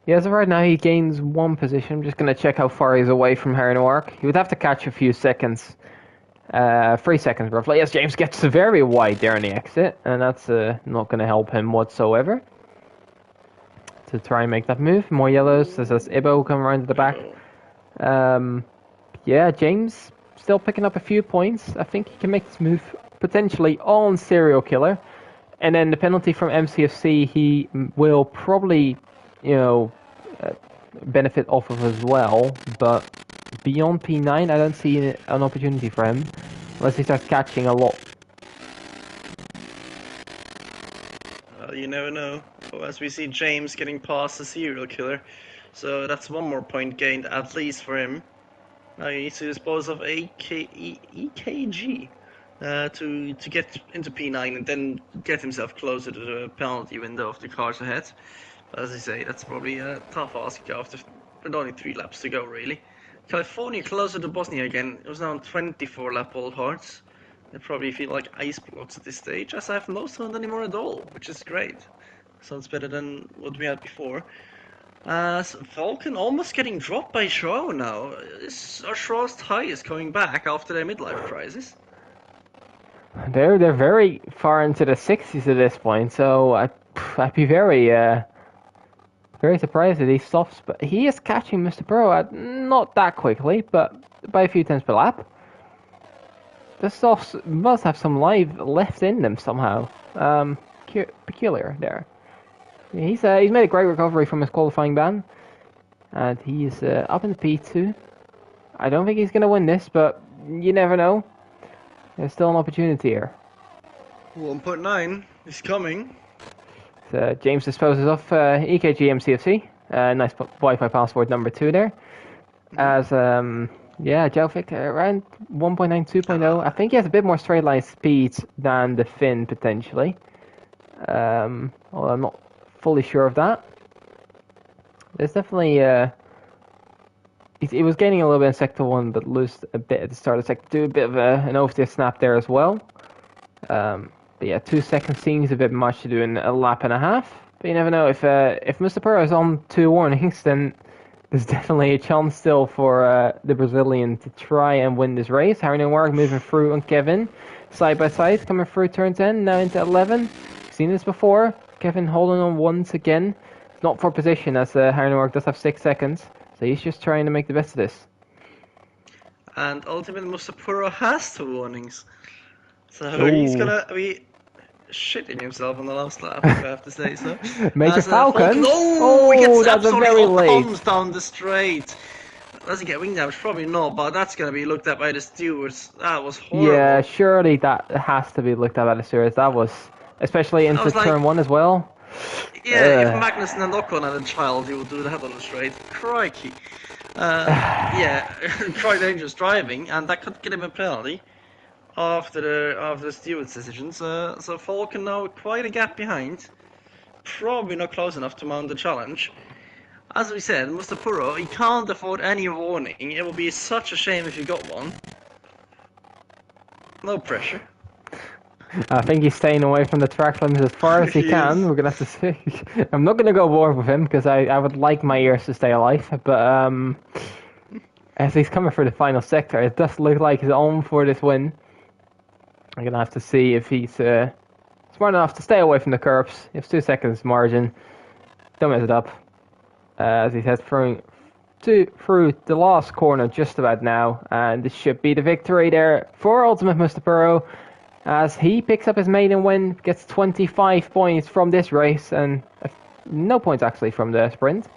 A: Yeah, so right now he gains 1 position. I'm just going to check how far he's away from Harnoark. He would have to catch a few seconds. 3 seconds roughly. Yes, James gets very wide there in the exit, and that's not going to help him whatsoever. To try and make that move. More yellows. This is Ibo coming around to the back. Yeah, James still picking up a few points. I think he can make this move potentially on Serial Killer. And then the penalty from MCFC, he will probably, benefit off of as well. But beyond P9, I don't see an opportunity for him. Unless he starts catching a lot.
B: You never know. As we see James getting past the serial killer. So that's 1 more point gained at least for him. Now he needs to dispose of EKG to get into P9 and then get himself closer to the penalty window of the cars ahead. But as I say, that's probably a tough ask after with only 3 laps to go, really. California closer to Bosnia again. It was now on 24 lap old hards. They probably feel like ice blocks at this stage, as I have no sound anymore at all, which is great. Sounds better than what we had before. Falcon almost getting dropped by Shaw now. Shaw's tie is coming back after their midlife crisis.
A: They're very far into the 60s at this point, so I'd be very surprised if he stops. But he is catching Mr. Burrow at not that quickly, but by a few times per lap. The softs must have some life left in them somehow. Peculiar there. He's made a great recovery from his qualifying ban, and he's up in the P2. I don't think he's going to win this, but you never know. There's still an opportunity here.
B: 1.9 is coming.
A: So James disposes of EKG MCFC. Nice Wi-Fi password number 2 there. As Jovic around 1.9, 2.0. I think he has a bit more straight line speed than the Finn potentially. Although I'm not fully sure of that. There's definitely he was gaining a little bit in sector 1, but lost a bit at the start of sector 2. A bit of an oversteer snap there as well. But yeah, 2 seconds seems a bit much to do in a lap and a half. But you never know, if Mr. Purro is on 2 warnings, then there's definitely a chance still for the Brazilian to try and win this race. Harnoark moving through on Kevin, side by side, coming through turn 10, now into 11. Seen this before. Kevin holding on once again. It's not for position, as Harnoark does have 6 seconds. So he's just trying to make the best of this.
B: And ultimately, Musapuro has 2 warnings. So he's gonna be shitting himself on the last lap, if I have to say so.
A: Major Falcon.
B: He gets
A: that's a very late.
B: Comes down the straight. Does he get wing damage? Probably not, but that's gonna be looked at by the stewards. That was horrible.
A: Yeah, surely that has to be looked at by the stewards. That was, especially into turn 1 as well.
B: Yeah, if Magnussen and Ocon had a child, he would do that on the straight. Crikey. Yeah, quite dangerous driving, and that could get him a penalty after the stewards' decisions. So Falcon now quite a gap behind. Probably not close enough to mount the challenge. As we said, Mr. Puro, he can't afford any warning. It would be such a shame if he got one. No pressure.
A: I think he's staying away from the track limits as far as he can. We're gonna have to see. I'm not gonna go war with him because I would like my ears to stay alive. But as he's coming for the final sector, it does look like he's on for this win. I'm gonna have to see if he's smart enough to stay away from the curbs. He has 2 seconds margin. Don't mess it up. As he says, through the last corner just about now, and this should be the victory there for Ultimate Mr. Burrow. As he picks up his maiden win, gets 25 points from this race, and no points actually from the sprint.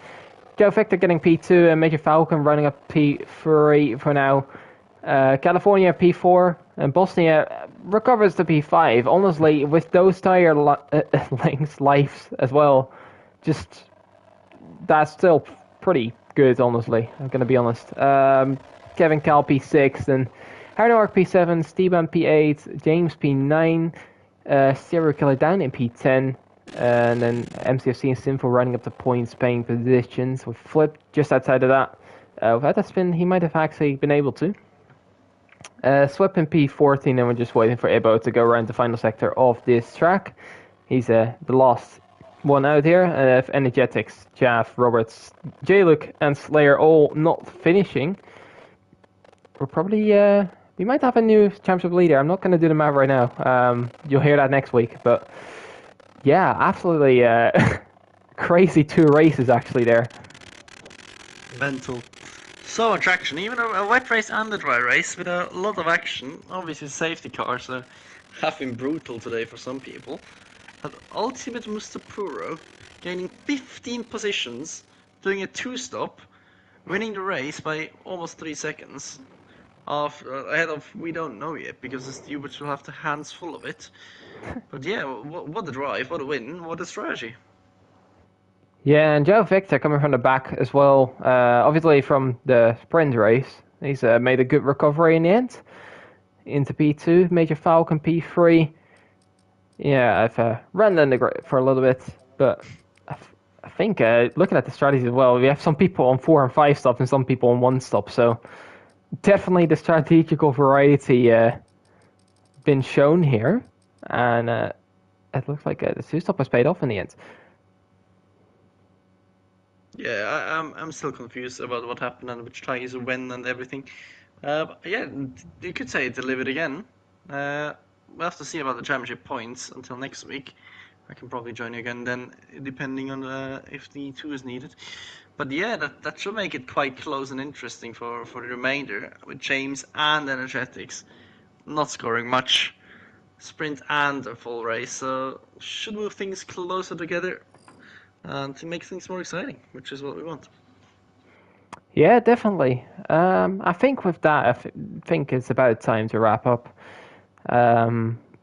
A: Joe Victor getting P2, and Major Falcon running up P3 for now. California P4, and Bosnia recovers to P5. Honestly, with those tire lengths, lives as well, just that's still pretty good, honestly. I'm going to be honest. Kevin Cal P6, and Harnoark P7, Steban P8, James P9, Serial Killer down in P10, And then MCFC and Sinful running up the points, paying positions with Flip just outside of that. Without that spin, he might have actually been able to. Swip in P14, and we're just waiting for Ibo to go around the final sector of this track. He's the last one out here. If Energetics, Jaff, Roberts, J-Luke, and Slayer all not finishing, we're probably we might have a new championship leader. I'm not going to do the math right now. You'll hear that next week. But yeah, absolutely crazy 2 races actually there.
B: Mental. So much action, even a wet race and a dry race with a lot of action. Obviously safety cars have been brutal today for some people. But Ultimate Mr. Puro gaining 15 positions, doing a 2-stop, winning the race by almost 3 seconds. Ahead of we don't know yet, because the stewards will have their hands full of it. But yeah, what a drive, what a win, what a strategy.
A: Yeah, and Joe Victor coming from the back as well. Obviously from the sprint race, he's made a good recovery in the end. Into P2, Major Falcon P3. Yeah, I've ran in the grid for a little bit, but I think looking at the strategies as well, we have some people on 4 and 5 stops and some people on 1 stop. So definitely the strategical variety been shown here, and it looks like the 2-stop was paid off in the end.
B: Yeah, I'm still confused about what happened and which ties when and everything. But yeah, you could say it delivered again. We'll have to see about the championship points until next week. I can probably join you again then, depending on if the 2 is needed. But yeah, that should make it quite close and interesting for the remainder, with James and Energetics not scoring much. Sprint and a full race, so should move things closer together and to make things more exciting, which is what we want.
A: Yeah, definitely. I think with that, think it's about time to wrap up.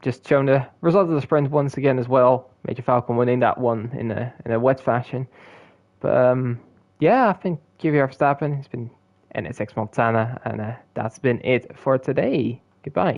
A: Just showing the result of the sprint once again as well. Major Falcon winning that one in a wet fashion. But yeah, I think Kvyat Verstappen has been NSX Montana, and that's been it for today. Goodbye.